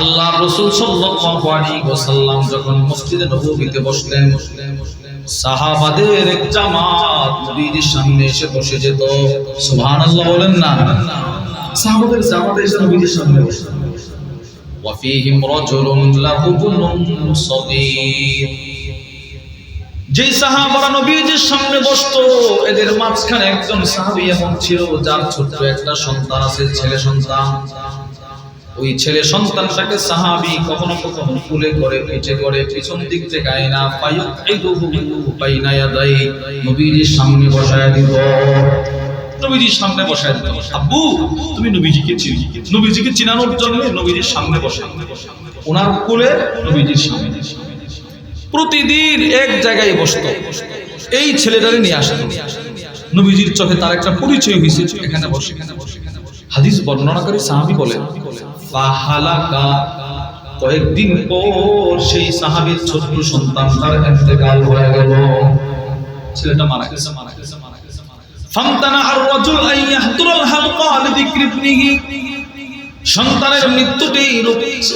আল্লাহর রাসূল সাল্লাল্লাহু আলাইহি ওয়াসাল্লাম যখন মসজিদে নববীতে বসলেন, সাহাবাদের এক জামাত নবীজির সামনে এসে বসে যেত। সুবহানাল্লাহ বলেন না? সাহাবাদের জামাত এসে নবীজির সামনে বসে। ওয়া ফীহিম রাজুলুন লাহু বুনুন সাগীর, যে সাহাবারা নবীজির সামনে বসতো এদের মাঝখানে একজন সাহাবী এমন ছিল যার ছোট্ট একটা সন্তান আছে, ছেলে সন্তান। ওই ছেলে সন্তানটাকে সাহাবী কখনো কখনো কুলে করে, পিঠে করে, পিছন দিক থেকে আয়না ফায়ুইদুহু বাইনা ইয়াদাই, নবীজির সামনে বসায় দিত। নবীজির সামনে বসায় দিত। আব্বু তুমি নবীজিকে চিনি, নবীজিকে চিনানোর জন্য নবীজির সামনে বসে, ওনার কোলে নবীজির সামনে প্রতিদিন এক জায়গায় বসতো। এই ছেলেটারে নিয়ে আসতো। নবীজির চোখে তার একটা পরিচয় হয়েছে, এখানে বসে। হাদিস বর্ণনাকারী সাহাবী বলেন, ফাহালাকা, কয়েকদিন পর সেই সাহাবীর ছোট্ট সন্তানটার ইন্তেকাল হয়ে গেল, ছেলেটা মারা গেছে। ফামতানা আর রাজুল আন ইয়াহদুরাল হালকা লিযিকরি ইবনিহি, সন্তানের মৃত্যুতে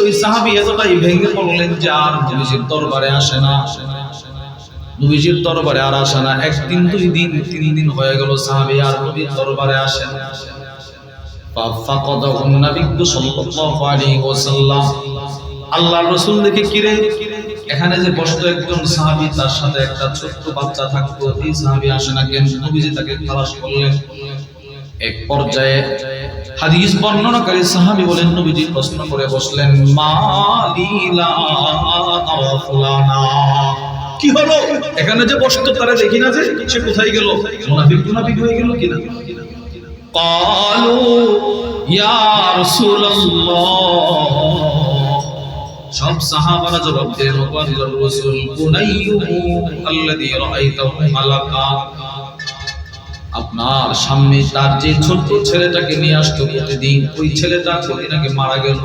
ওই সাহাবী এতটাই ভেঙে পড়লেন যে আর নবীজির দরবারে আসে না, নবীজির দরবারে আর আসে না। একদিন, দুই দিন, তিন দিন হয়ে গেল, সাহাবী আর নবীর দরবারে আসে না। ফাফাকাদাহু নবী সাল্লাল্লাহু আলাইহি ওয়াসাল্লাম, আল্লাহর রাসূল দেখে, কিরে এখানে যে বসতো একজন সাহাবী, তার সাথে একটা ছোট্ট বাচ্চা থাকতো, এই সাহাবী আসে না কেন? নবীজি তাকে তালাশ করলেন। এক পর্যায়ে হাদিস বর্ণনাকারী সাহাবী বলেন, নবীজি প্রশ্ন করে বসলেন, মালিলা আরা ফুলানা, কি হলো? এখানে যে বসতো তারা দেখি না যে, সে কোথায় গেল? মুনাফিক হয়ে গেল কিনা? ক্বালু ইয়া রাসূলুল্লাহ, সব সাহাবারা জবাব দিলেন, ওয়া আল্লাহর রাসূল, বুনাইয়ুহু আল্লাযী রাআইতাহু মালাকা, আপনার সামনে তার যে ছোট্ট ছেলেটাকে নিয়ে আসতো প্রতিদিন, ওই ছেলেটা কদিন আগে মারা গেল।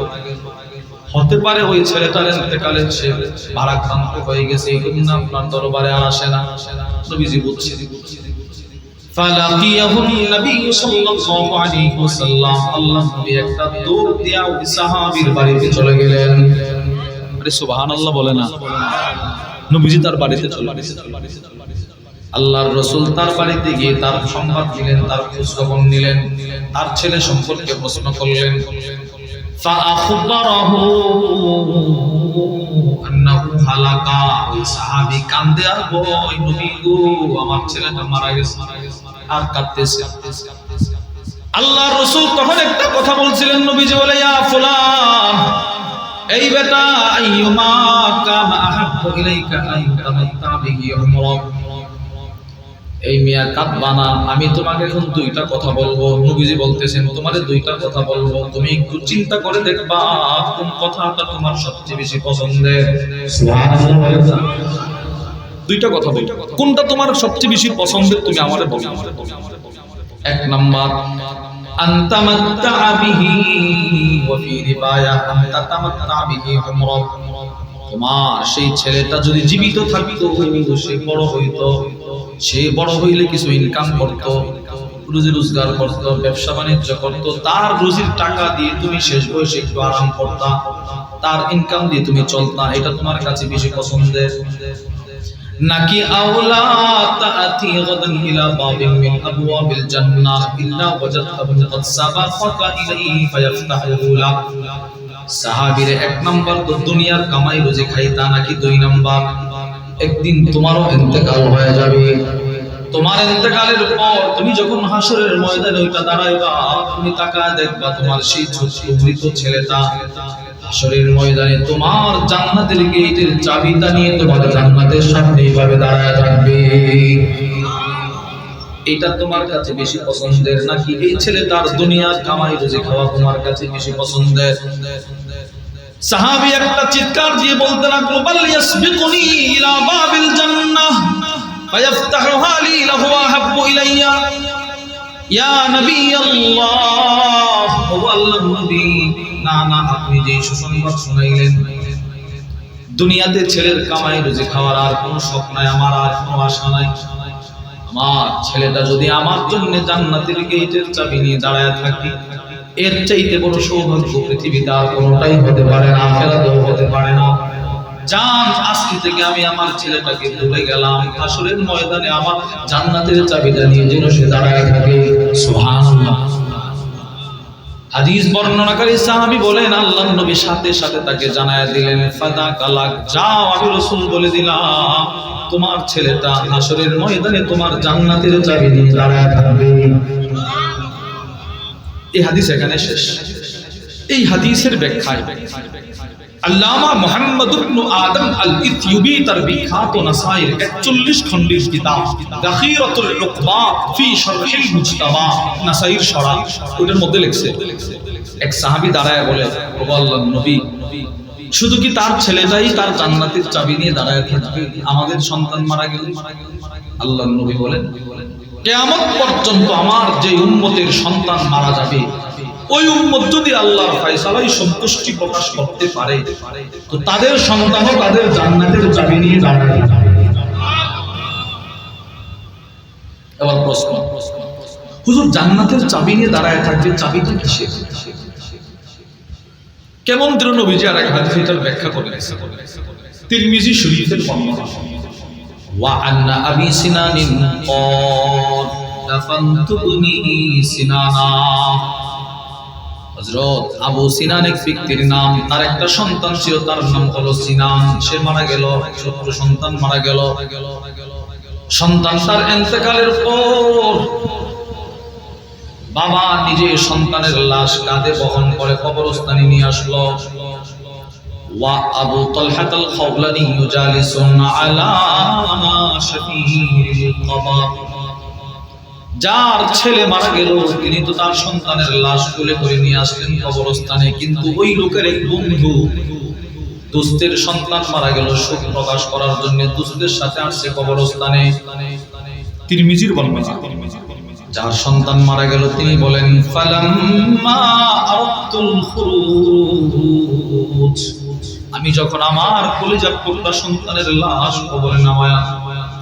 হতে পারে ওই ছেলেটার ইন্তেকালে সে ভারাক্রান্ত হয়ে গেছে, এই জন্য আপনার দরবারে আর আসে না। নবীজি বলছেন, ফালাকিয়াহুন নবী সাল্লাল্লাহু আলাইহি ওয়াসাল্লাম, আল্লাহ নবী একটা দৌড় দিয়া ওই সাহাবীর বাড়িতে চলে গেলেন। আরে সুবহানাল্লাহ বলে না? নবীজি তার বাড়িতে চলে গেলেন। আল্লাহর রাসূল তার বাড়িতে গিয়ে তার সংবাদ দিলেন, তার খোঁজ খবর নিলেন, তার ছেলে সম্পর্কে প্রশ্ন করলেন। ফাআখবারাহু আন্নাহু হালাকা, ওই সাহাবী কান্দে আর বলে, নবী গো আমার ছেলেটা মারা গেছে, আর কাঁদতেছে। আল্লাহর রাসূল তখন একটা কথা বলছিলেন, নবীজি বলে, ইয়া ফুলান, এই বেটা, আইয়ুমা কানা আহাব্বু ইলাইকা আন তামাত্তা বিহি উমরাক, এই মিয়া কাঁদবা না, আমি তোমাকে এখন দুইটা কথা বলবো। নবীজি বলতেছেন, তোমারে দুইটা কথা বলবো, তুমি একটু চিন্তা করে দেখবা কোন কথাটা তোমার সবচেয়ে বেশি পছন্দের। সুবহানাল্লাহ। দুইটা কথা বলবো, কোনটা তোমার সবচেয়ে বেশি পছন্দের তুমি আমারে বলো। এক নাম্বার, আনতা মাত্তা বিহি, ওয়া ফি রিবায়া আনতা তামাত্তা বিহি উমরাক, তোমার সেই ছেলেটা যদি জীবিত থাকতো, সে বড় হইতো, সে বড় হইলে কিছু ইনকাম করতো, রুজি রোজগার করতো, ব্যবসা বাণিজ্য করতো, তার রুজির টাকা দিয়ে তুমি শেষ বয়সে একটু আরাম করতা, তার ইনকাম দিয়ে তুমি চলতা, এটা তোমার কাছে বেশি পছন্দের নাকি আওলা তাআতি গাদান ইলা বাবিন মিন আবওয়াবিল জান্নাহ ইল্লা ওয়াজাদতাহু ক্বাদ সাবাকাকা ইলাইহি ফায়াফতাহু লাক? সাহাবীরে এক নাম্বার তো দুনিয়ার কামাই রুজি খাইতা, নাকি দুই নাম্বার একদিন তোমারও ইন্তেকাল হয়ে যাবে, তোমার ইন্তেকালের পর তুমি যখন হাসরের ময়দানে ওইটা দাঁড়াইবা, তুমি তাকায় দেখবা তোমার সেই ছোট মৃত ছেলেটা হাসরের ময়দানে তোমার জান্নাতের গেটের চাবিটা নিয়ে তোমার জান্নাতের সামনে এইভাবে দাঁড়ায় থাকবে। এটা তোমার কাছে বেশি পছন্দের নাকি এই ছেলেটার দুনিয়ার কামাই রুজি খাওয়া তোমার কাছে বেশি পছন্দের? সাহাবী একটা চিৎকার দিয়ে বলতে লাগলো, বাল ইয়াসবিকুনি ইলা বাবিল জান্নাহ ফায়াফতাহুহা লি লাহুয়া হাব্বু ইলাইয়া ইয়া নবী আল্লাহ। ও আল্লাহর নবী, না না, আপনি যে সুসংবাদ শুনাইলেন দুনিয়াতে ছেলের কামাই রুজি খাওয়ার আর কোনো শখ নাই, আমার আর কোনো আশা নাই। আমার ছেলেটা যদি আমার জন্য জান্নাতের গেটের চাবি নিয়ে দাঁড়ায় থাকে, এর চাইতে বড় সৌভাগ্য পৃথিবীতে আর কোনোটাই হতে পারে না, আখিরাতেও হতে পারে না। জান, আজকে থেকে আমি আমার ছেলেটাকে ভুলে গেলাম, হাসরের ময়দানে আমার জান্নাতের চাবিটা নিয়ে যেন সে দাঁড়ায় থাকে। সুবহানাল্লাহ। হাদিস বর্ণনাকারী সাহাবী বলেন, আল্লাহর নবী সাথে সাথে তাকে জানায়া দিলেন, ফাদা কালাক, যাও, আমি রাসূল বলে দিলাম তোমার ছেলেটা হাসরের ময়দানে তোমার জান্নাতের চাবি নিয়ে দাঁড়ায় থাকবে। এই হাদিস এখানে শেষ। এই হাদিসের ব্যাখ্যায় আল্লামা মুহাম্মদ ইবনে আদম আল-ইথিওপি তার বিখ্যাত নাসাইর 41 খণ্ডের কিতাব দাখিরাতুল উকবা ফি শারহিল মুজতাবা, নাসাইর শরহ, ওটার মধ্যে লিখছে, এক সাহাবী দাঁড়ায় বলে, ও আল্লাহর নবী, শুধু কি তার ছেলেটাই তার জান্নাতের চাবি নিয়ে দাঁড়ায় থাকবে? আমাদের সন্তান মারা গেলে? আল্লাহর নবী বলেন, কিয়ামত পর্যন্ত আমার যে উম্মতের সন্তান মারা যাবে, ওই উম্মত যদি আল্লাহর ফয়সালায় সন্তুষ্টি প্রকাশ করতে পারে, তো তাদের সন্তানও তাদের জান্নাতের চাবি নিয়ে দাঁড়াবে। এবার প্রশ্ন, হুজুর জান্নাতের চাবি নিয়ে দাঁড়ায় থাকবে, চাবিটা কিসের? কেমন দিন নবীজি আর এক হাদিসে এটার ব্যাখ্যা করে গেছে। তিরমিজি শরীফের বর্ণনা, ওয়া আন্না আবি সিনানিন ক্বাল দাফানতু বনি সিনানা। হযরত আবু সিনান এক ব্যক্তির নাম, তার একটা সন্তান ছিল, তার নাম হলো সিনান। সে মারা গেল, ছোট্ট সন্তান মারা গেল। সন্তান তার ইন্তেকালের পর বাবা নিজে সন্তানের লাশ কাঁধে বহন করে কবরস্থানে নিয়ে আসলো। ওয়া আবু তালহাত আল খাওলানি ইউজালিসুন আলা শাফীরিল কবর। যার ছেলে মারা গেল তিনি তো তার সন্তানের লাশ কোলে করে নিয়ে আসলেন কবরস্থানে, কিন্তু ওই লোকের এক বন্ধু দোস্তের সন্তান মারা গেল, শোক প্রকাশ করার জন্য দোস্তের সাথে আসছে কবরস্থানে। তিরমিজির বর্ণনা, যার সন্তান মারা গেল তিনি বলেন, ফালাম্মা আরাদতুল খুরুজ, আমি যখন আমার কলিজার টুকরা সন্তানের লাশ কবরে নামায়া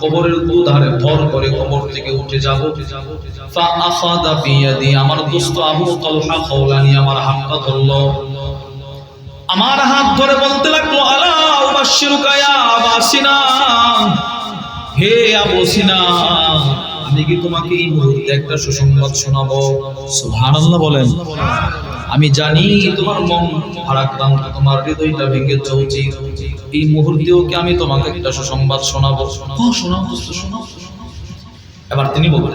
কবরের দুধারে ভর করে কবর থেকে উঠে যাব, ফা আখাদা বিয়াদি, আমার দোস্ত আবু তালহা খাওলানি আমার হাতটা ধরলো, আমার হাত ধরে বলতে লাগলো, আলা উবাশশিরুকা ইয়া আবা সিনান, হে আবু সিনান, আমি কি তোমাকে এই মুহূর্তে একটা সুসংবাদ শোনাবো? সুবহানাল্লাহ বলেন। আমি জানি তোমার মন ভারাক্রান্ত, তোমার হৃদয়টা ভেঙে চৌচির, এই মুহূর্তেও কি আমি তোমাকে একটা সুসংবাদ শোনাবো? শোনাও দোস্ত, শোনাও। এবার তিনি বলেন,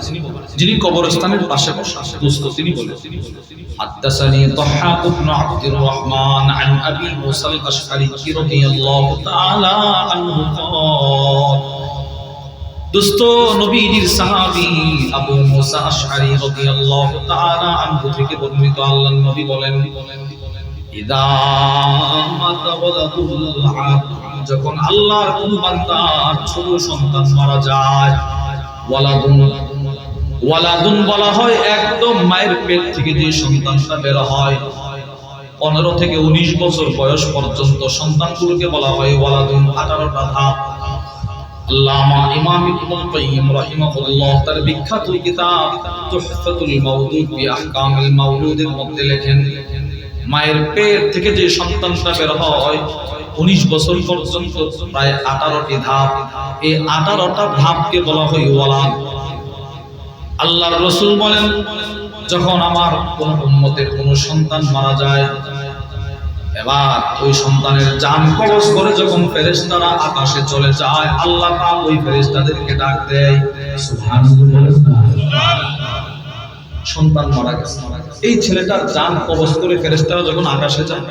যিনি কবরস্থানের পাশে বসা দোস্ত, তিনি বলেন, হাদাসানি তাহহাক ইবনে আব্দুর রহমান আন আবি মুসা আল-আশআরী রাদিয়াল্লাহু তাআলা আনহু ক্বাল। দোস্ত, নবীজির সাহাবী আবু মুসা আশআরী রাদিয়াল্লাহু তাআলা আনহু থেকে বর্ণিত, আল্লাহর নবী বলেন, ইদা মাতা ওয়ালাদুল আবদ, যখন আল্লাহর কোন বান্দার ছোট সন্তান মারা যায়, ওয়ালাদুন বলা হয় একদম মায়ের পেট থেকে যে সন্তানটা বের হয় 15 থেকে 19 বছর বয়স পর্যন্ত সন্তানগুলোকে বলা হয় ওয়ালাদুন। 18টা ধাপ। আল্লামা ইমাম ইবনুল কাইয়্যিম রাহিমাহুল্লাহ তার বিখ্যাত কিতাব তুহফাতুল মাওলুদ বি আহকামিল মাওলুদের মধ্যে লেখেন, মায়ের পেট থেকে যে সন্তানটা বের হয় 19 বছর পর্যন্ত প্রায় 18টি ধাপ। এই 18টা ধাপকে বলা হয় ওয়ালাদ। আল্লাহর রাসূল বলেন, যখন আমার কোন উম্মতের কোন সন্তান মারা যায়, এবার ওই সন্তানের জান কবজ করে যখন ফেরেশতারা আকাশে চলে যায়, আল্লাহ পাক ওই ফেরেশতাদেরকে ডাক দেয়, সুবহানাল্লাহ। সন্তান মারা গেছে, এই ছেলেটার জান কবজ করে ফেরেশতারা যখন আকাশে যায়,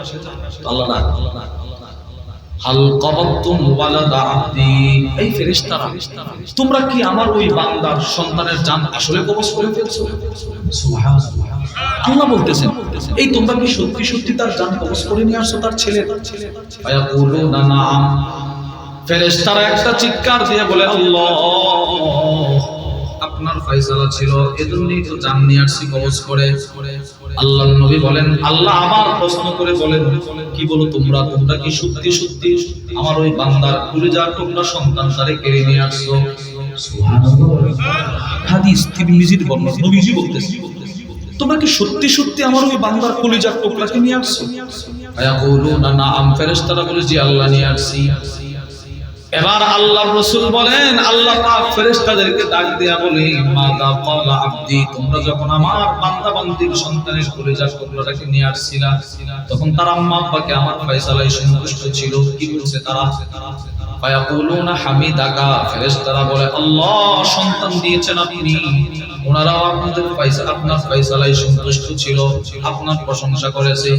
আল্লাহ ডাক, হাল কবাতুম ওয়ালাদা আব্দি, এই ফেরেশতারা তোমরা কি আমার ওই বান্দার সন্তানের জান আসলে কবজ করে ফেলছো? সুবহানাল্লাহ। আল্লাহ বলতেছেন, এই তোমরা কি সত্যি সত্যি তার জান কবজ করে নিয়ে আসছো তার ছেলে? ফায়াকুলুনা নাআম, ফেরেশতারা একটা চিৎকার দিয়ে বলে, আল্লাহ আপনার ফয়সালা ছিল, এজন্যই তো জান নিয়ে আসছি কবজ করে। আল্লাহর নবী বলেন, আল্লাহ আবার প্রশ্ন করে বলেন, কি বলো তোমরা, তোমরা কি সত্যি সত্যি আমার ওই বান্দার কলিজার টুকরা সন্তান তারে কেড়ে নিয়ে আসছো? সুবহানাল্লাহ। হাদিস তিরমিজির বর্ণনা, নবীজি বলতেছেন, তোমরা কি সত্যি সত্যি আমার ওই বান্দার কলিজার টুকরাকে নিয়ে আসছো? ফায়াকুলুনা নাআম, ফেরেশতারা বলে, জি আল্লাহ নিয়ে আসছি। এবার আল্লাহর রাসূল বলেন, আল্লাহ পাক ফেরেশতাদেরকে ডাক দেয়া বলে, মাদা ক্বালা আব্দি, তোমরা যখন আমার বান্দা বান্দির সন্তানের কলিজার টুকরাটাকে নিয়ে আসছিলা, তখন তার আম্মা আব্বাকে আমার ফয়সালায় সন্তুষ্ট ছিল, কি বলছে তারা? ফায়াকুলুনা হামিদাকা, ফেরেশতারা বলে, আল্লাহ সন্তান দিয়েছেন আপনি, ওনারাও আপনাদের আপনার ফয়সালায় সন্তুষ্ট ছিল, আপনার প্রশংসা করেছে।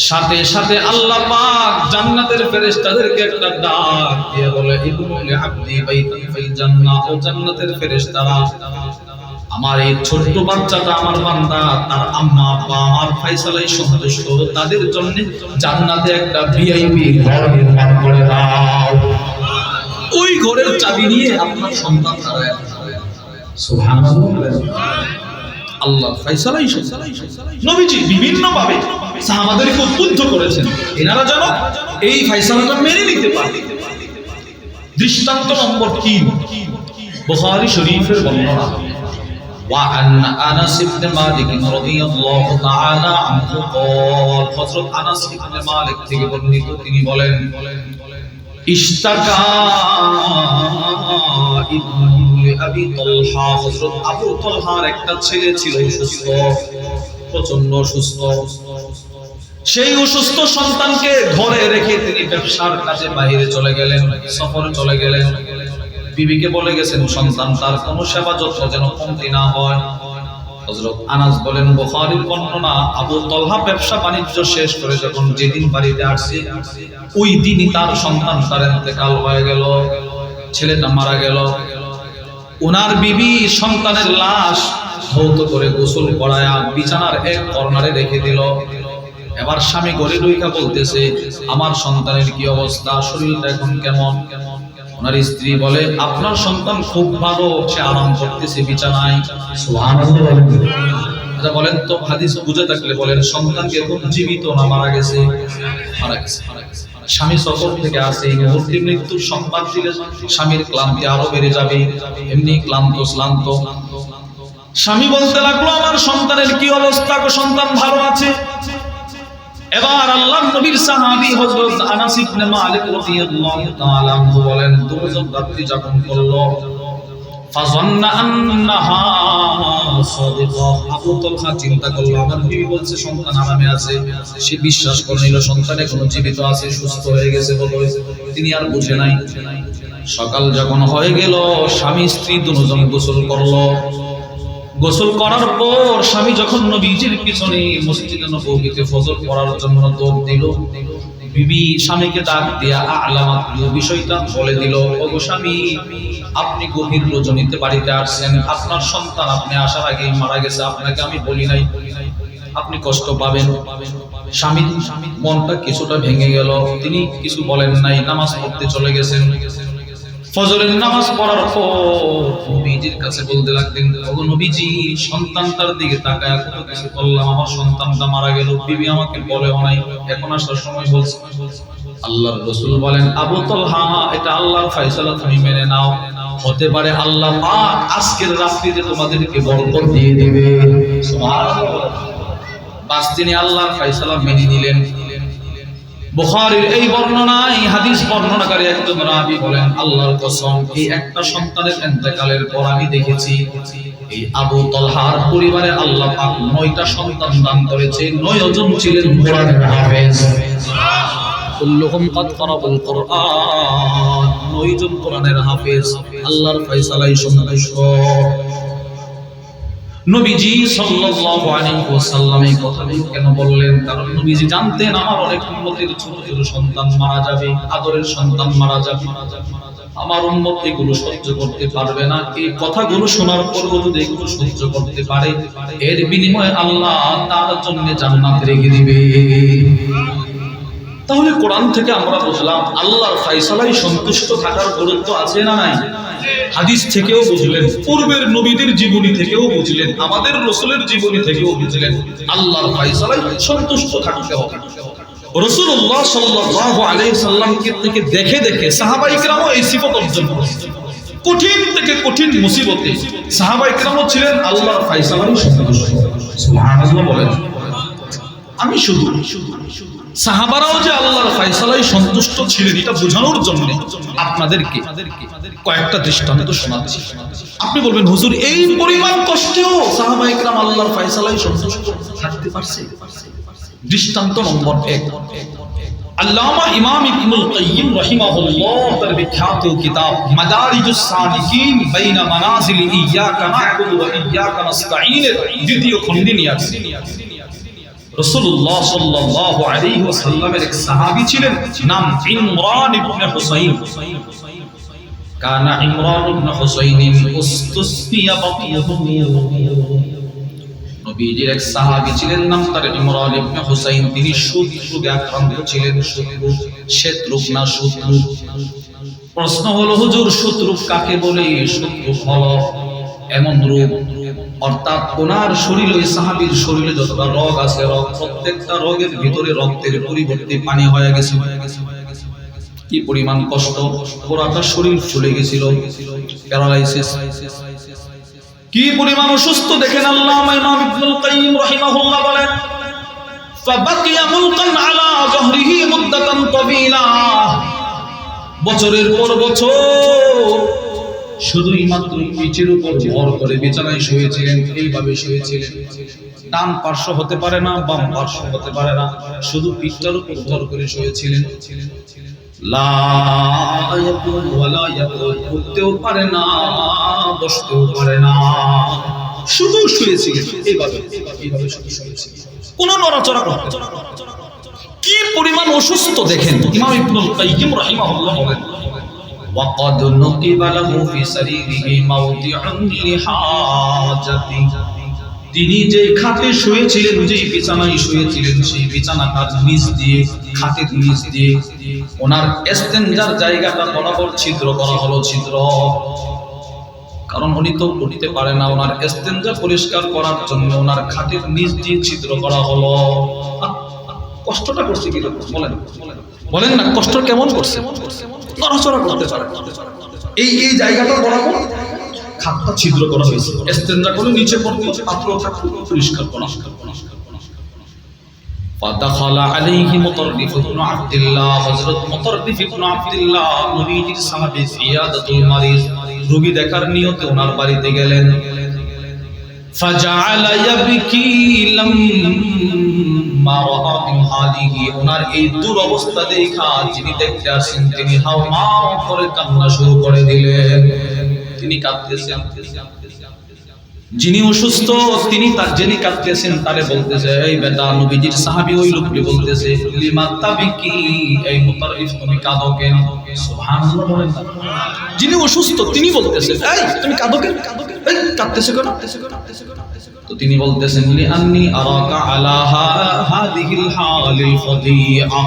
সাথে সাথে আল্লাহ পাক জান্নাতের ফেরেশতাদেরকে একটা ডাক দিয়ে বলে, ইবনু লিআবদি বাইতান ফিল জান্নাহ, ও জান্নাতের ফেরেশতারা, আমার এই ছোট্ট বাচ্চাটা, আমার বান্দা, তার আম্মা আব্বা আমার ফয়সালায় সন্তুষ্ট, তাদের জন্য জান্নাতে একটা ভিআইপি ঘর নির্মাণ করে দাও। ওই ঘরের চাবি নিয়ে আপনার সন্তান দাঁড়ায়। সুবহানাল্লাহ। আল্লাহ ফয়সালাই নবীজি বিভিন্ন ভাবে সাহাবাদেরকে উদ্বুদ্ধ করেছেন, এনারা যেন এই ফয়সালাটা মেনে নিতে পারে। দৃষ্টান্ত নম্বর 3, বুখারী শরীফের বর্ণনা, وعن أنس بن مالك رضي الله تعالى عنه قال, হযরত আনাস ইবনে মালিক থেকে বর্ণিত, তিনি বলেন, ইশতাকা ইবনু আবি তালহা, হযরত আবু তালহার একটা ছেলে ছিল অসুস্থ, প্রচন্ড অসুস্থ। সেই অসুস্থ সন্তানকে ঘরে রেখে তিনি ব্যবসার কাজে বাইরে চলে গেলেন, সফরে চলে গেলেন। বিবিকে বলে গেছেন সন্তান তার কোনো সেবা যত্ন যেন কমতি না হয়। হযরত আনাস বলেন, বুখারীর বর্ণনা, আবু তালহা ব্যবসা বাণিজ্য শেষ করে যখন যেদিন বাড়িতে আসছে, ওই দিনই তার সন্তান তার ইন্তেকাল হয়ে গেল, ছেলেটা মারা গেল। ওনার বিবি সন্তানের লাশ ধৌত করে গোসল করায়া বিছানার এক কর্নারে রেখে দিল। এবার স্বামী ঘরে ঢুইকা বলতেছে, আমার সন্তানের কি অবস্থা, শরীরটা এখন কেমন? ওনার স্ত্রী বলে, আপনার সন্তান খুব ভালো, সে আরাম করতেছে বিছানায়। সুবহানাল্লাহ। আচ্ছা বলেন তো, হাদিস বুঝে থাকলে বলেন, সন্তান কি এখন জীবিত না মারা গেছে? মারা গেছে। স্বামী সফর থেকে আসে, এই মুহূর্তে মৃত্যুর সংবাদ দিলে স্বামীর ক্লান্তি আরো বেড়ে যাবে, এমনি ক্লান্ত। স্বামী বলতে লাগলো, আমার সন্তানের কি অবস্থা? সন্তান ভালো আছে। এবার আল্লাহর নবীর সাহাবী হযরত আনাস ইবনে মালিক রাদিয়াল্লাহু তাআলা আনহু বলেন, দুজন রাত্রি যাপন করলো, ফাযান্না আন্নাহা সাদিকা, আবু তালহা চিন্তা করলো, আমার বিবি বলছে সন্তান আরামে আছে, সে বিশ্বাস করে নিল সন্তান এখনো জীবিত আছে, সুস্থ হয়ে গেছে বলে তিনি আর বুঝে নাই। সকাল যখন হয়ে গেল, স্বামী স্ত্রী দুজন গোসল করলো। গোসল করার পর স্বামী যখন নবীজির পিছনে মসজিদে নববীতে ফজর পড়ার জন্য দৌড় দিল, বিবি স্বামীকে ডাক দিয়া আলামাত বিষয়টা বলে দিল, ওগো স্বামী, আপনি গভীর রজনীতে বাড়িতে আসছেন, আপনার সন্তান আপনি আসার আগেই মারা গেছে, আপনাকে আমি বলি নাই, আপনি কষ্ট পাবেন। স্বামী মনটা কিছুটা ভেঙে গেল, তিনি কিছু বলেন নাই, নামাজ পড়তে চলে গেছেন। ফজরের নামাজ পড়ার পর নবীজির কাছে বলতে লাগলেন, ওগো নবীজি, সন্তানটার দিকে তাকায় কত কিছু বললাম, আমার সন্তানটা মারা গেল, বিবি আমাকে বলেও নাই, এখন আসার সময় বলছে। আল্লাহর রাসূল বলেন, আবু তালহা, এটা আল্লাহর ফয়সালা, তুমি মেনে নাও, হতে পারে আল্লাহ পাক আজকের রাত্রিতে তোমাদেরকে বরকত দিয়ে দিবে। সুবহানাল্লাহ। বাস তিনি আল্লাহর ফয়সালা মেনে নিলেন। বুখারীর এই বর্ণনায় হাদিস বর্ণনাকারী একজন রাবী বলেন, আল্লাহর কসম, এই একটা সন্তানের ইন্তেকালের পর আমি দেখেছি এই আবু তালহার পরিবারে আল্লাহ পাক 9টা সন্তান দান করেছে। 9 জন ছিলেন কোরআনের হাফেজ। কুল্লুহুম কাদ ক্বারাউল কুরআন, 9 জন কোরআনের হাফেজ, আল্লাহর ফয়সালায় সন্তুষ্ট। নবীজি সাল্লাল্লাহু আলাইহি ওয়াসাল্লাম এই কথাগুলো কেন বললেন? কারণ নবীজি জানতেন আমার অনেক উম্মতের ছোট ছোট সন্তান মারা যাবে, আদরের সন্তান মারা যাবে, আমার উম্মত এগুলো সহ্য করতে পারবে না। এই কথাগুলো শোনার পর যদি এগুলো সহ্য করতে পারে, এর বিনিময়ে আল্লাহ তার জন্য জান্নাত রেখে দিবে। তাহলে কোরআন থেকে আমরা বুঝলাম আল্লাহর ফয়সালায় সন্তুষ্ট থাকার গুরুত্ব আছে না নাই? হাদিস থেকেও বুঝলেন, পূর্বের নবীদের জীবনী থেকেও বুঝলেন, আমাদের রাসূলের জীবনী থেকেও বুঝলেন আল্লাহর ফয়সালায় সন্তুষ্ট থাকতে হবে। রাসূলুল্লাহ সাল্লাল্লাহু আলাইহি সাল্লামকে থেকে দেখে দেখে সাহাবায়ে কেরামও এই সিফত অর্জন করেছেন। কঠিন থেকে কঠিন মুসিবতে সাহাবায়ে কেরামও ছিলেন আল্লাহর ফয়সালায় সন্তুষ্ট। সুবহানাল্লাহ বলেন। আমি শুধু সাহাবারাও যে আল্লাহর ফয়সালায় সন্তুষ্ট ছিলেন এটা বোঝানোর জন্য আপনাদেরকে কয়েকটা দৃষ্টান্ত শোনাচ্ছি। আপনি বলবেন, হুজুর এই পরিমাণ কষ্টেও সাহাবায়ে কেরাম আল্লাহর ফয়সালায় সন্তুষ্ট থাকতে পারছে? দৃষ্টান্ত নম্বর 1, আল্লামা ইমাম ইবনুল কাইয়্যিম রাহিমাহুল্লাহ তার বিখ্যাত কিতাব মাদারিজুস সালিকিন বাইনা মানাজিল ইয়াকা না'বুদু ওয়া ইয়াকা নাস্তাঈন এর দ্বিতীয় খণ্ডে নিয়ে আসছেন। রাসূলুল্লাহ সাল্লাল্লাহু আলাইহি ওয়াসাল্লামের এক সাহাবী ছিলেন, নাম ইমরান ইবনে হুসাইন। কানা ইমরান ইবনে হুসাইন উস্তুসফিয়া বাতিহু, নবীজির এক সাহাবী ছিলেন, নাম তার ইমরান ইবনে হুসাইন। তিনি শত্রুকে আক্রান্ত ছিলেন। শত্রু না শত্রু। প্রশ্ন হলো, হুজুর শত্রু কাকে বলে? শত্রু হলো এমন রোগ, অর্থাৎ ওনার শরীরে, ওই সাহাবীর শরীরে যতটা রোগ আছে, রোগ প্রত্যেকটা রোগের ভিতরে রক্তের পরিবর্তে পানি হয়ে গেছে। কি পরিমাণ কষ্ট, পুরাটা শরীর ফুলে গেছিল, প্যারালাইসিস। কি পরিমাণ অসুস্থ দেখেন আল্লামা ইমাম ইবনুল কাইয়্যিম রাহিমাহুল্লাহ বলেন, ফাবাকিয়া মুলকান আলা যহরিহি মুদ্দাতান তাবিলা, বছরের পর বছর শুধুই মাত্র পিঠের উপর ভর করে বিছানায় শুয়েছিলেন। এইভাবে শুয়েছিলেন, ডান পার্শ্ব হতে পারে না, বাম পার্শ্ব হতে পারে না, শুধু পিঠটার উপর ভর করে শুয়েছিলেন। লা ইয়াকুল ওয়ালা ইয়াকুল, উঠতেও পারে না, বসতেও পারে না, শুধু শুয়েছিলেন। এইভাবে শুধু শুয়েছিলেন, কোনো নড়াচড়া করতে না। কি পরিমাণ অসুস্থ দেখেন। ইমাম ইবনুল কাইয়্যিম রাহিমাহুল্লাহ বলেন, وقد نقب له في سريره موضع لحاجته, তিনি যে খাটে শুয়েছিলেন, যে বিছানায় শুয়েছিলেন, সেই বিছানাটার নিচ দিয়ে, খাটের নিচ দিয়ে ওনার ইস্তেনজার জায়গাটা বরাবর ছিদ্র করা হলো। ছিদ্র, কারণ উনি তো উঠতে পারে না, ওনার ইস্তেনজা পরিষ্কার করার জন্য ওনার খাটের নিচ দিয়ে ছিদ্র করা হলো। কষ্টটা করছে কি বলেন? বলেন না, কষ্ট কেমন করছে? নড়াচড়া করতে পারে। এই জায়গাটা বরাবর খাটটা ছিদ্র করা হয়েছে, ইস্তেনজা করে নিচে পড়তে পাত্র থাকতে পরিষ্কার করা। ফাদাখালা আলাইহি মুতাররিফ ইবনে আব্দুল্লাহ, হযরত মুতাররিফ ইবনে আব্দুল্লাহ নবীজির সাহাবী, ইয়াদাতুল মারিজ, রোগী দেখার নিয়তে ওনার বাড়িতে গেলেন। ফাজাআলা ইয়াবকি লাম্মা রাআ মিন হালিহি, ওনার এই দুরবস্থা দেখা যিনি দেখতে আসেন তিনি হাওমাও করে কান্না শুরু করে দিলেন। তিনি কাঁদতেছেন। যিনি অসুস্থ তিনি যিনি কাঁদতেছেন তারে বলতেছে, এই বেটা, নবীজির সাহাবী ওই লোকটি বলতেছে, লিমা তাবিকি, এই মুতাররিফ তুমি কাঁদো কেন? সুবহানাল্লাহ বলেন। যিনি অসুস্থ তিনি বলতেছে, এই তুমি কাঁদো কেন? এই কাঁদতেছো কেন? তো তিনি বলতেছেন, লিআন্নী আরাকা আলা হাযিহিল হালিল ফাদিআ,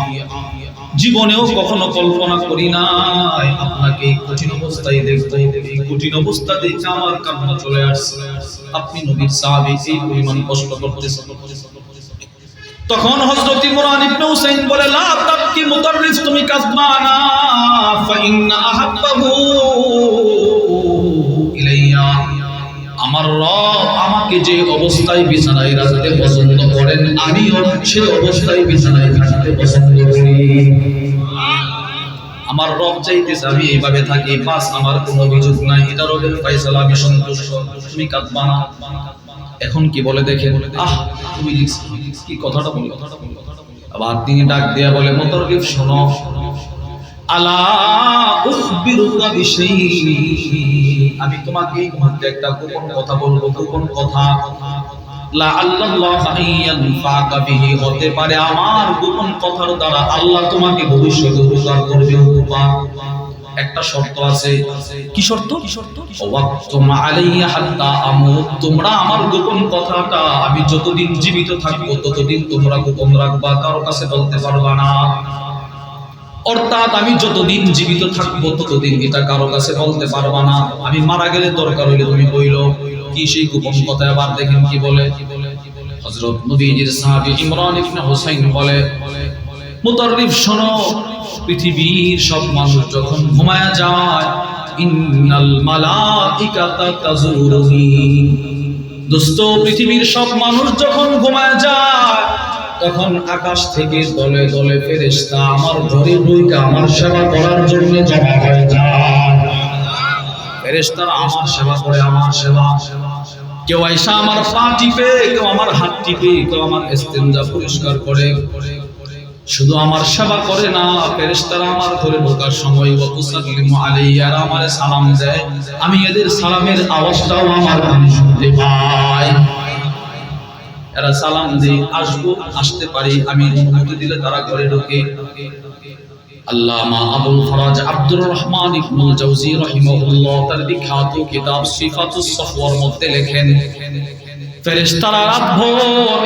জীবনেও কখনো কল্পনা করি নাই আপনাকে এই কঠিন অবস্থায় দেখতে। এই কঠিন অবস্থা দেখে আমার কান্না চলে আসছে। আপনি নবীর সাহাবী, এই পরিমাণ কষ্ট করতেছেন। তখন হযরত ইমরান ইবনে হুসাইন বলে, লা তাবকি মুতাররিফ, তুমি কাঁদবা না, ফা ইন্না আহাব্বাহু ইলাইয়া, আমার রব আমাকে যে অবস্থায় বিছানায় রাখতে পছন্দ করেন, আমিও সেই অবস্থায় বিছানায় থাকতে পছন্দ করি। আমার রব চাইতেছে আমি এইভাবে থাকি, বাস, আমার কোনো অভিযোগ নাই, এটা রবের ফয়সালা, আমি সন্তুষ্ট, তুমি কাঁদবা না। এখন কি বলে দেখেন, তুমি কি কথাটা বলে। আবার তিনি ডাক দিয়া বলে, মুতাররিফ শোনো, আলা উখবিরুকা বিশাইইন, আমি তোমাকে এই মুহূর্তে একটা গোপন কথা বলবো, গোপন কথা। লাআল্লাল্লাহু আইয়ানফাকা বিহি, হতে পারে আমার গোপন কথার দ্বারা আল্লাহ তোমাকে ভবিষ্যতে উপকার করবে। উপকার একটা শর্ত আছে। কি শর্ত? ওয়াক্তুম আলাইয়া হাত্তা আমুত, তোমরা আমার গোপন কথাটা আমি যতদিন জীবিত থাকবো ততদিন তোমরা গোপন রাখবা, কারো কাছে বলতে পারবা না। অর্থাৎ আমি যতদিন জীবিত থাকবো ততদিন এটা কারো কাছে বলতে পারবা না। আমি মারা গেলে দরকার হইলে তুমি বইলো। কি সেই গোপন কথা? আবার দেখেন কি বলে। হযরত নবীজির সাহাবী ইমরান ইবনে হুসাইন বলে, মুতাররিফ শোনো, পৃথিবীর সব মানুষ যখন ঘুমায়া যায়, ইন্নাল মালাইকাতা তাজুরুনি, দোস্ত পৃথিবীর সব মানুষ যখন ঘুমায়া যায় তখন আকাশ থেকে দলে দলে ফেরেশতা আমার ঘরে ঢুকে আমার সেবা করার জন্য জমা হয়ে যায়। ফেরেশতারা আমার সেবা করে, আমার সেবা। কেউ আইসা আমার পা টিপে, কেউ আমার হাত টিপে, কেউ আমার ইস্তেঞ্জা পরিষ্কার করে। শুধু আমার সেবা করে না, ফেরেশতারা আমার ঘরে ঢোকার সময় ওয়াতুসাল্লিমু আলাইয়া, আমারে সালাম দেয়। আমি এদের সালামের আওয়াজটাও আমার কানে শুনতে পাই। এরা সালাম দিয়ে আসবো, আসতে পারি, আমি অনুমতি দিলে তারা ঘরে ঢোকে। আল্লামা আবুল ফরাজ আব্দুর রহমান ইবনুল জাওজি রাহিমাহুল্লাহ তার বিখ্যাত কিতাব সিফাতুস সফওয়ার মধ্যে লেখেন, ফেরেশতারা রাতভর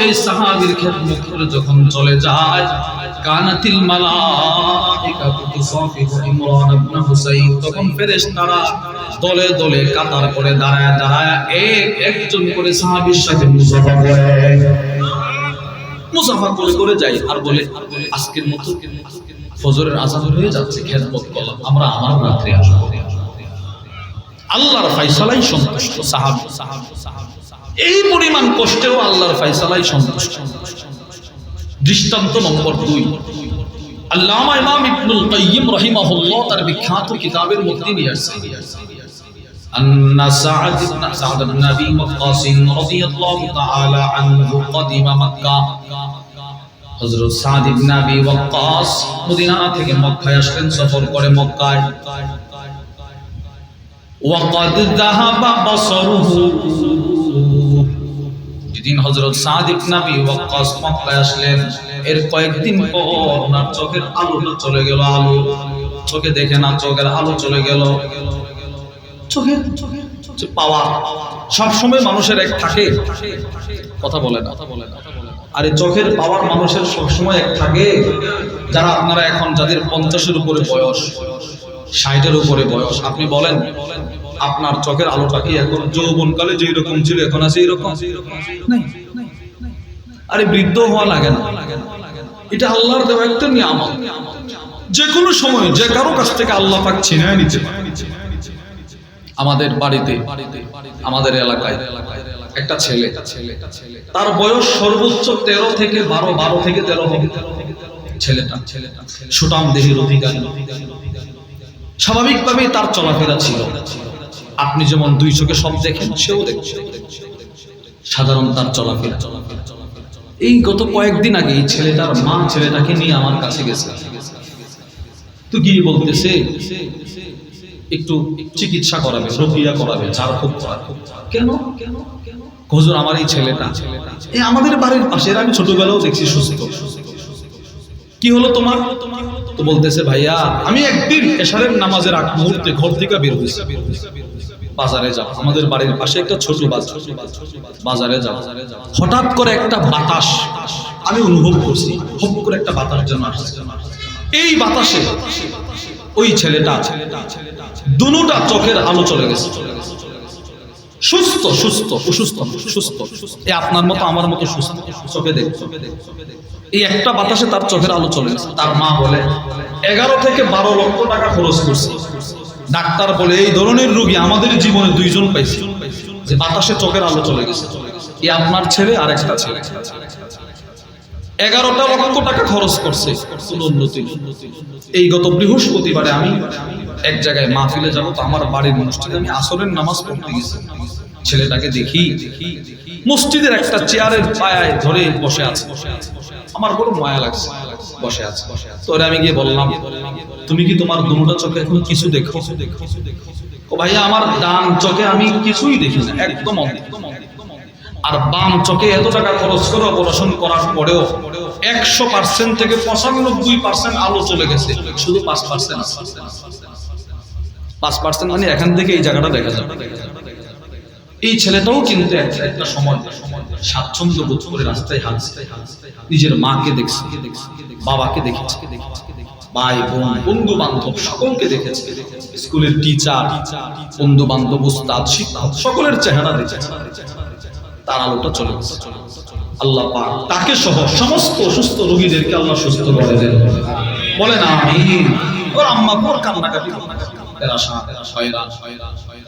এই সাহাবীর খেদমত করে যখন চলে যায়, কানাতিল মালাইকাতু তুসাফিহু ইমরান ইবনে হুসাইন, তখন ফেরেশতারা দলে দলে কাতার করে দাঁড়ায় দাঁড়ায় একজন করে সাহাবীর সাথে মুসাফা করে, মুসাফা করে করে যায় আর বলে, আজকের মতো ফজরের আযান হয়ে যাচ্ছে, খেদমত করলাম, আমরা আমার রাত্রে আসব। আল্লাহর ফয়সালাই সন্তুষ্ট সাহাবী, এই পরিমাণ কষ্টেও আল্লাহর ফয়সালাই সন্তুষ্ট। দৃষ্টান্ত নম্বর 2, আল্লামা ইমাম ইবনুল কাইয়্যিম রাহিমাহুল্লাহ তার বিখ্যাত কিতাবের মধ্যে নিয়ে আসছেন, আন্না সা'দ ইবনে আবি ওয়াক্কাস রাদিয়াল্লাহু তাআলা আনহু কদিমা মক্কা, হযরত সা'দ ইবনে আবি ওয়াক্কাস মদিনা থেকে মক্কায় আসলেন, সফর করে মক্কায়। ওয়াকাদ যাহাবা বাসরুহু, যেদিন হযরত সা'দ ইবনে আবি ওয়াক্কাস মক্কায় আসলেন, এর কয়েকদিন পর ওনার চোখের আলোটা চলে গেল। আলো চোখে দেখে না, চোখের আলো চলে গেল। চোখের পাওয়ার সব সময় মানুষের এক থাকে, কথা বলে না। আরে চোখের পাওয়ার মানুষের সব সময় এক থাকে। যারা আপনারা এখন যাদের 50-এর উপরে বয়স, 60-এর উপরে বয়স, আপনি বলেন আপনার চোখের আলোটা কি এখন যৌবনকালে যেই রকম ছিল এখন আছে এইরকম? নাই। আরে বৃদ্ধ হওয়া লাগে না, এটা আল্লাহর দেওয়া একটা নিয়ামত। যে কোনো সময় যে কারো কাছ থেকে আল্লাহ পাক ছিনিয়ে নিতে পারে। আমাদের বাড়িতে, আমাদের এলাকায় একটা ছেলে, তার বয়স সর্বোচ্চ 13 থেকে 12 থেকে 13 হবে। ছেলেটা সুঠাম দেহের অধিকারী, স্বাভাবিকভাবেই তার চলাফেরা ছিল। আপনি যেমন 2 চোখে সব দেখেন, সেও দেখে সাধারণ তার চলাফেরা। এই গত কয়েকদিন আগে এই ছেলেটার মা ছেলেটাকে নিয়ে আমার কাছে গেছে। তো গিয়ে বলতেছে একটু চিকিৎসা করাবে, রোগিয়া করাবে, ঝাড়ফুঁক করাবে। কেন? হুজুর আমার এই ছেলেটা এই আমাদের বাড়ির পাশে, আমি ছোটবেলাও দেখছি সুস্থ। কি হলো তোমার? তো বলতেছে ভাইয়া আমি একদিন এশারের নামাজের আগ মুহূর্তে ঘর থেকে বের হয়েছি, বাজারে যাব। আমাদের বাড়ির পাশে একটা ছোট বাজার, বাজারে যাব। হঠাৎ করে একটা বাতাস আমি অনুভব করছি, হপ করে একটা বাতাস যেন আসছে। এই বাতাসে ওই ছেলেটা দুটা চোখের আলো চলে গেছে। সুস্থ সুস্থ অসুস্থ সুস্থ, এই আপনার মতো আমার মতো সুস্থ, চোখে দেখছে। এই একটা বাতাসে তার চোখের আলো চলে গেছে। তার মা বলে 11 থেকে 12 লক্ষ টাকা খরচ করছে। ডাক্তার বলে এই ধরনের রোগী আমাদের জীবনে 2 জন পাইছি। যে বাতাসে চোখের আলো চলে গেছে, এই আপনার ছেলে আর একটা ছেলে 11 লক্ষ টাকা খরচ করছে কোনো উন্নতি। এই গত বৃহস্পতিবারে আমি এক জায়গায় মাহফিলে যাবো, তো আমার বাড়ির মসজিদে আমি আসরের নামাজ পড়তে গেছি, ছেলেটাকে দেখি মসজিদের একটা চেয়ারের পায়ায় ধরে বসে আছে, আমার বড় মায়া লাগছে, বসে আছে। তো আমি গিয়ে বললাম, তুমি কি তোমার দুটো চোখে এখন কিছু দেখো? ও ভাইয়া, আমার ডান চোখে আমি কিছুই দেখি না, একদম অন্ধ। আর বাম চোখে এত টাকা খরচ করে অপারেশন করার পরেও 100% থেকে 95% আলো চলে গেছে, শুধু 5% আছে। 5% মানে এখান থেকে এই জায়গাটা দেখা যাবে। এই ছেলেটাও কিন্তু একটা সময় স্বাচ্ছন্দ্য বোধ করে রাস্তায় হাঁটছে, নিজের মাকে দেখছে, বাবাকে দেখেছে, ভাই বোন বন্ধু বান্ধব সকলকে দেখেছে, স্কুলের টিচার বন্ধু বান্ধব উস্তাদ শিক্ষক সকলের চেহারা দেখেছে। তার আলোটা চলে গেছে। আল্লাহ পাক তাকে সহ সমস্ত অসুস্থ রোগীদেরকে আল্লাহ সুস্থ করে দেন, বলেন আমিন। ওর আম্মা ওর কান্নাকাটি,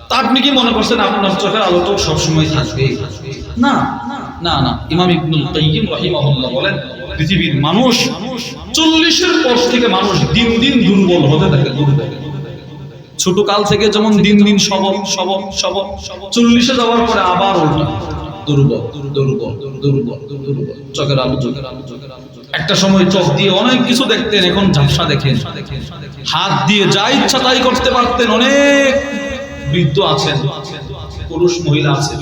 তা আপনি কি মনে করছেন আপনার চোখের আলোটা সবসময় থাকবে? না না না, ইমাম ইবনুল কাইয়্যিম রাহিমাহুল্লাহ বলেন, পৃথিবীর মানুষ 40-এর পর থেকে মানুষ দিন দিন দুর্বল হতে থাকে, দুর্বল। ছোট কাল থেকে যেমন দিন দিন সবল সবল সবল, 40-এ যাওয়ার পরে আবার উল্টা, দুর্বল দুর্বল দুর্বল দুর্বল। চোখের আলো, চোখের আলো, চোখের আলো। একটা সময় চোখ দিয়ে অনেক কিছু দেখতেন, এখন ঝাপসা দেখেন। হাত দিয়ে যা ইচ্ছা তাই করতে পারতেন। অনেক বৃদ্ধ আছেন, পুরুষ মহিলা আছে,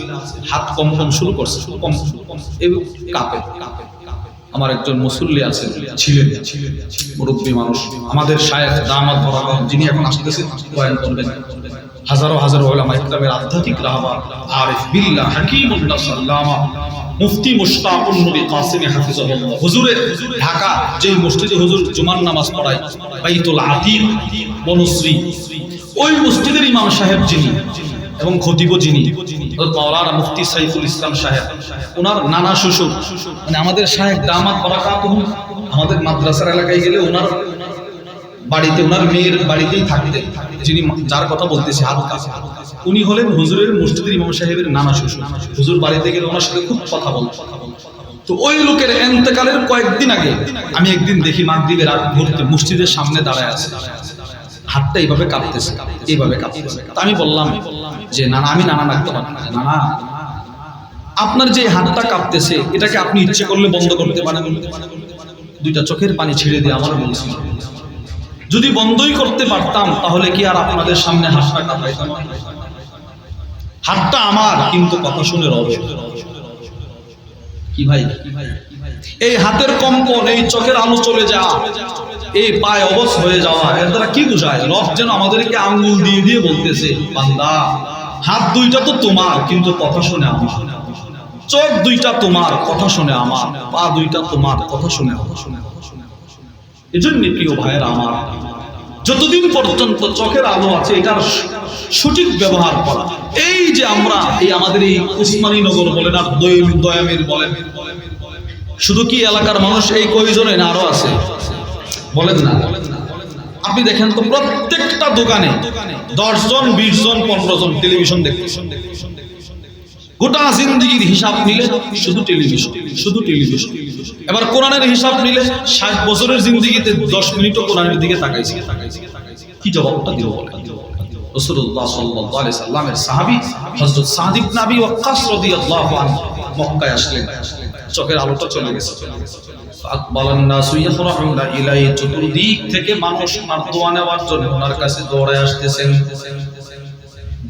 হাত কম্পন শুরু করছে, কম কাঁপে। আমার একজন মুসল্লি আছেন, ছিলেন মুরব্বী মানুষ, আমাদের শায়েখ দামাত বরাকাত, যিনি এখন আসতেছেন বয়ান করবেন। হাজারো হাজারো উলামা ইকরামের আধ্যাত্মিক রাহবার, আরিফ বিল্লাহ হাকিমুল্লাহ সাল্লামা মুফতি মুশতাকুন নবী কাসিম হাফিজাহুল্লাহ হুজুরের ঢাকা যে মসজিদে হুজুর জুমার নামাজ পড়ায়, বাইতুল আতিক বনশ্রী, ওই মসজিদের ইমাম সাহেব যিনি এবং খতিব যিনি মাওলানা মুফতি সাইফুল ইসলাম সাহেব, ওনার নানা শ্বশুর, মানে আমাদের শায়েখ দামাত বরাকাতুহু, আমাদের মাদ্রাসার এলাকায় গেলে ওনার বাড়িতে, ওনার মেয়ের বাড়িতেই থাকতেন, যিনি যার কথা বলতেছি হাত কাছে, উনি হলেন হুজুরের মসজিদের ইমাম সাহেবের নানা শ্বশুর। হুজুর বাড়িতে গেলে ওনার সাথে খুব কথা বলতো। তো ওই লোকের ইন্তেকালের কয়েকদিন আগে আমি একদিন দেখি মাগরিবের আগ মুহূর্তে মসজিদের সামনে দাঁড়ায় আছে, হাতটা এইভাবে কাঁপতেছে, এইভাবে কাঁপতেছে। তা আমি বললাম যে নানা, আমি নানা ডাকতে পারলাম না, নানা আপনার যে হাতটা কাঁপতেছে এটাকে আপনি ইচ্ছে করলে বন্ধ করতে পারেন? দুইটা চোখের পানি ছেড়ে দিয়ে আমার বলছিল, যদি বন্ধই করতে পারতাম তাহলে কি আর আপনাদের সামনে হাতটা কাঁপাইতাম? হাতটা আমার, কিন্তু কথা শুনে রব। কি ভাই, এই হাতের কম্পন, এই চোখের আলো চলে যাওয়া, এই পায়ে অবশ হয়ে যাওয়া, এর দ্বারা কি বোঝায়? রব যেন আমাদেরকে আঙ্গুল দিয়ে দিয়ে বলতেছে, বান্দা হাত দুইটা তো তোমার, কিন্তু কথা শুনে আমার। চোখ দুইটা তোমার, কথা শুনে আমার। পা দুইটা তোমার, কথা শুনে আমার। এজন্য প্রিয় ভাইয়েরা আমার, যতদিন পর্যন্ত চোখের আলো আছে এটার সঠিক ব্যবহার করা। এই যে আমরা এই আমাদের এই উসমানী নগর বলেন আর দয়ামির বলেন, শুধু কি এলাকার মানুষ এই কয়জনে না আরো আছে? বলেন না। আপনি দেখেন তো প্রত্যেকটা দোকানে 10 জন 20 জন 15 জন টেলিভিশন দেখতেছেন। গোটা জিন্দেগির হিসাব নিলে শুধু টেলিভিশন, শুধু টেলিভিশন। এবার কোরআনের হিসাব নিলে 60 বছরের জিন্দেগিতে 10 মিনিটও কোরআনের দিকে তাকাইছে। কি জবাবটা দিব বলেন? রাসূলুল্লাহ সাল্লাল্লাহু আলাইহি সাল্লামের সাহাবী হযরত সাদ ইবনে আবি ওয়াক্কাস রাদিয়াল্লাহু আনহু মক্কায় আসলেন, চোখের আলোটা চলে গেছে। আকবালান নাসু ইয়াফরাহুনা ইলাইহি, চতুর্দিক থেকে মানুষ ওনার দোয়া নেওয়ার জন্য ওনার কাছে দৌড়ে আসতেছেন।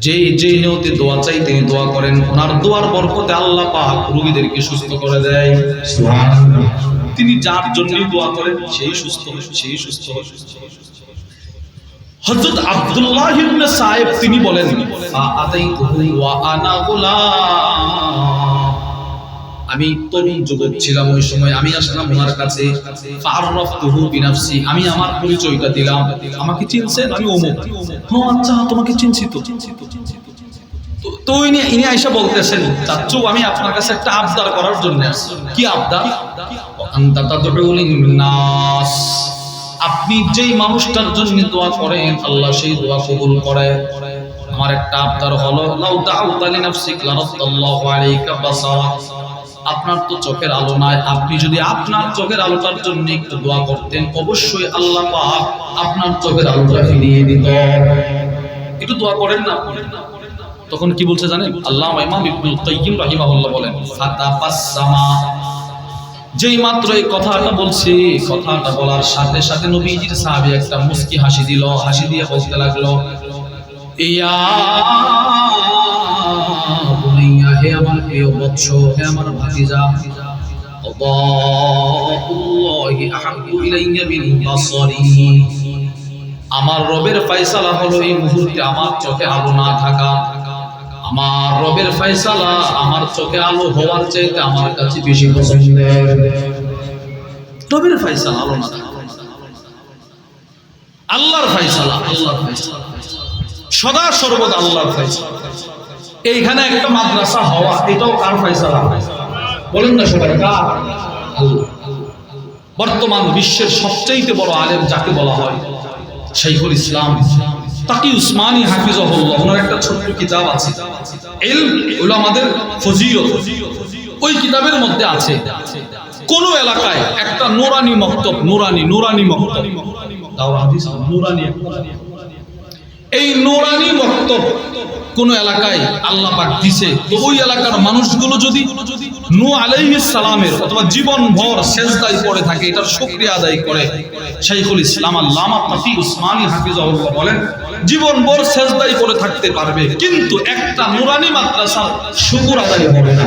যে নিয়তে দোয়া চাই তিনি দোয়া করেন, ওনার দোয়ার বরকতে আল্লাহ পাক রোগীদেরকে সুস্থ করে দেয়। সুবহানাল্লাহ। তিনি যার জন্যই দোয়া করেন সেই সুস্থ হয়, সেই সুস্থ হয়। হযরত আব্দুল্লাহ ইবনে সায়েব তিনি বলেন, আতাইতুহু ওয়া আনা গুলাম, আমি তরুণ যুবক ছিলাম ওই সময়, আমি আসলাম ওনার কাছে। ফাআরাফতুহু বিনাফসি, আমি আমার পরিচয়টা দিলাম। আমাকে চিনছেন? আমি অমুক। ও আচ্ছা, তোমাকে চিনছি তো। তো ইনি আয়েশা বলতেছেন, চাচু আমি আপনার কাছে একটা আবদার করার জন্য আসছি। কি আবদার? আনতা তাদউলিন নাস, আপনি যেই মানুষটার জন্য দোয়া করেন আল্লাহ সেই দোয়া কবুল করে। আমার একটা আবদার হলো লাউ দাউতা লিনাফসিক লারাদাল্লাহু আলাইকা বাসারা। আপনার তো চোখের আলো নাই, আপনি যদি আপনার চোখের আলোটার জন্য একটু দোয়া করতেন, অবশ্যই আল্লাহ পাক আপনার চোখের আলোটা ফিরিয়ে দিত। একটু দোয়া করেন না। তখন কি বলছে জানেন? আল্লামা ইমাম ইবনুল কাইয়্যিম রাহিমাহুল্লাহ বলেন, ফাতাবাসসামা। যেই মাত্র এই কথাটা বলছি, কথাটা বলার সাথে সাথে নবীজির সাহাবী একটা মুস্কি হাসি দিল, হাসি দিয়ে বলতে লাগলো, ইয়া বুনাইয়া, হে আমার প্রিয় বৎস, হে আমার ভাতিজা, আল্লাহুল্লাহি আহাব্বু ইলাইয়া মিন বাসারি। আমার রবের ফয়সালা হলো এই মুহূর্তে আমার চোখে আলো না থাকা। আমার রবের ফয়সালা আমার চোখে আলো হওয়ার চাইতে আমার কাছে বেশি পছন্দের। রবের ফয়সালা আলো না থাকা, আল্লাহর ফয়সালা, আল্লাহর ফয়সালা, সদা সর্বদা আল্লাহর ফয়সালা। এইখানে একটা মাদ্রাসা হওয়া, এটাও কার ফয়সালা? বলেন না সবাই, কার? আল্লাহ। বর্তমান বিশ্বের সবচেয়ে বড় আলেম যাকে বলা হয় শাইখুল ইসলাম তাকি উসমানী হাফিজাহুল্লাহ, ওনার একটা ছোট্ট কিতাব আছে ইলম উলামাদের ফজিলত। ওই কিতাবের মধ্যে আছে কোন এলাকায় একটা নুরানি মক্তব, নুরানি মক্তব, দাওরা হাদিস নুরানি, এই নুরানি মক্তব কোন এলাকায় আল্লাহ পাক দিছে, তো ওই এলাকার মানুষগুলো যদি নূহ আলাইহিস সালামের অথবা জীবন ভর সেজদায় পড়ে থাকে, এটার শুকরিয়া আদায় করে, শাইখুল ইসলাম আল্লামা তাকি উসমানী হাফিজাহুল্লাহ বলেন জীবন ভর সেজদায় পড়ে থাকতে পারবে, কিন্তু একটা নুরানি মাদ্রাসার শুকর আদায় হবে না।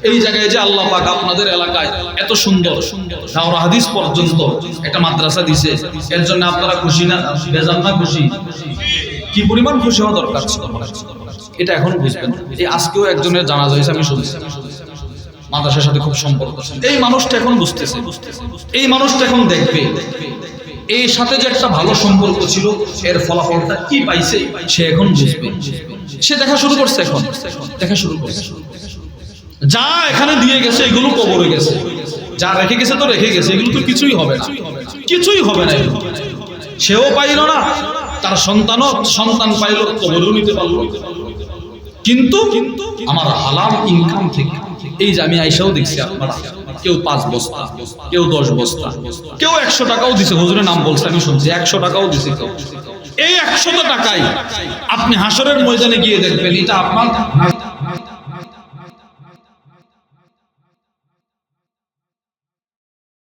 এই জায়গায় যে আল্লাহ পাক আপনাদের এলাকায় এত সুন্দর দাওরা হাদিস পর্যন্ত একটা মাদ্রাসা দিছে, এর জন্য আপনারা খুশি না? বেজান না খুশি? কি পরিমাণ খুশি হওয়া দরকার ছিল, এটা এখন বুঝবেন। এই আজকেও একজনের জানাজা হয়েছে, আমি শুনছি, মাদ্রাসার সাথে খুব সম্পর্ক। এই মানুষটা এখন বুঝতেছে, এই মানুষটা এখন দেখবে এই সাথে যে একটা ভালো সম্পর্ক ছিল, এর ফলাফলটা কি পাইছে সে এখন বুঝবে। সে দেখা শুরু করছে, এখন দেখা শুরু করছে। যা এখানে দিয়ে গেছে এগুলো কবরে গেছে, যা রেখে গেছে তো রেখে গেছে, এগুলো তো কিছুই হবে না, কিছুই হবে না। সেও পাইল না, তার সন্তান পাইল, কবরেও নিতে পারলো। কিন্তু আমার হালাল ইনকাম থেকে, এই যে আমি আইসাও দেখছি আপনারা, কেউ 5 বস্তা, কেউ 10 বস্তা, কেউ 100 টাকাও দিছে, হুজুরের নাম বলছে আমি শুনছি, 100 টাকাও দিছে কেউ। এই 100 টাকায় আপনি হাসরের ময়দানে গিয়ে দেখবেন এটা আপনার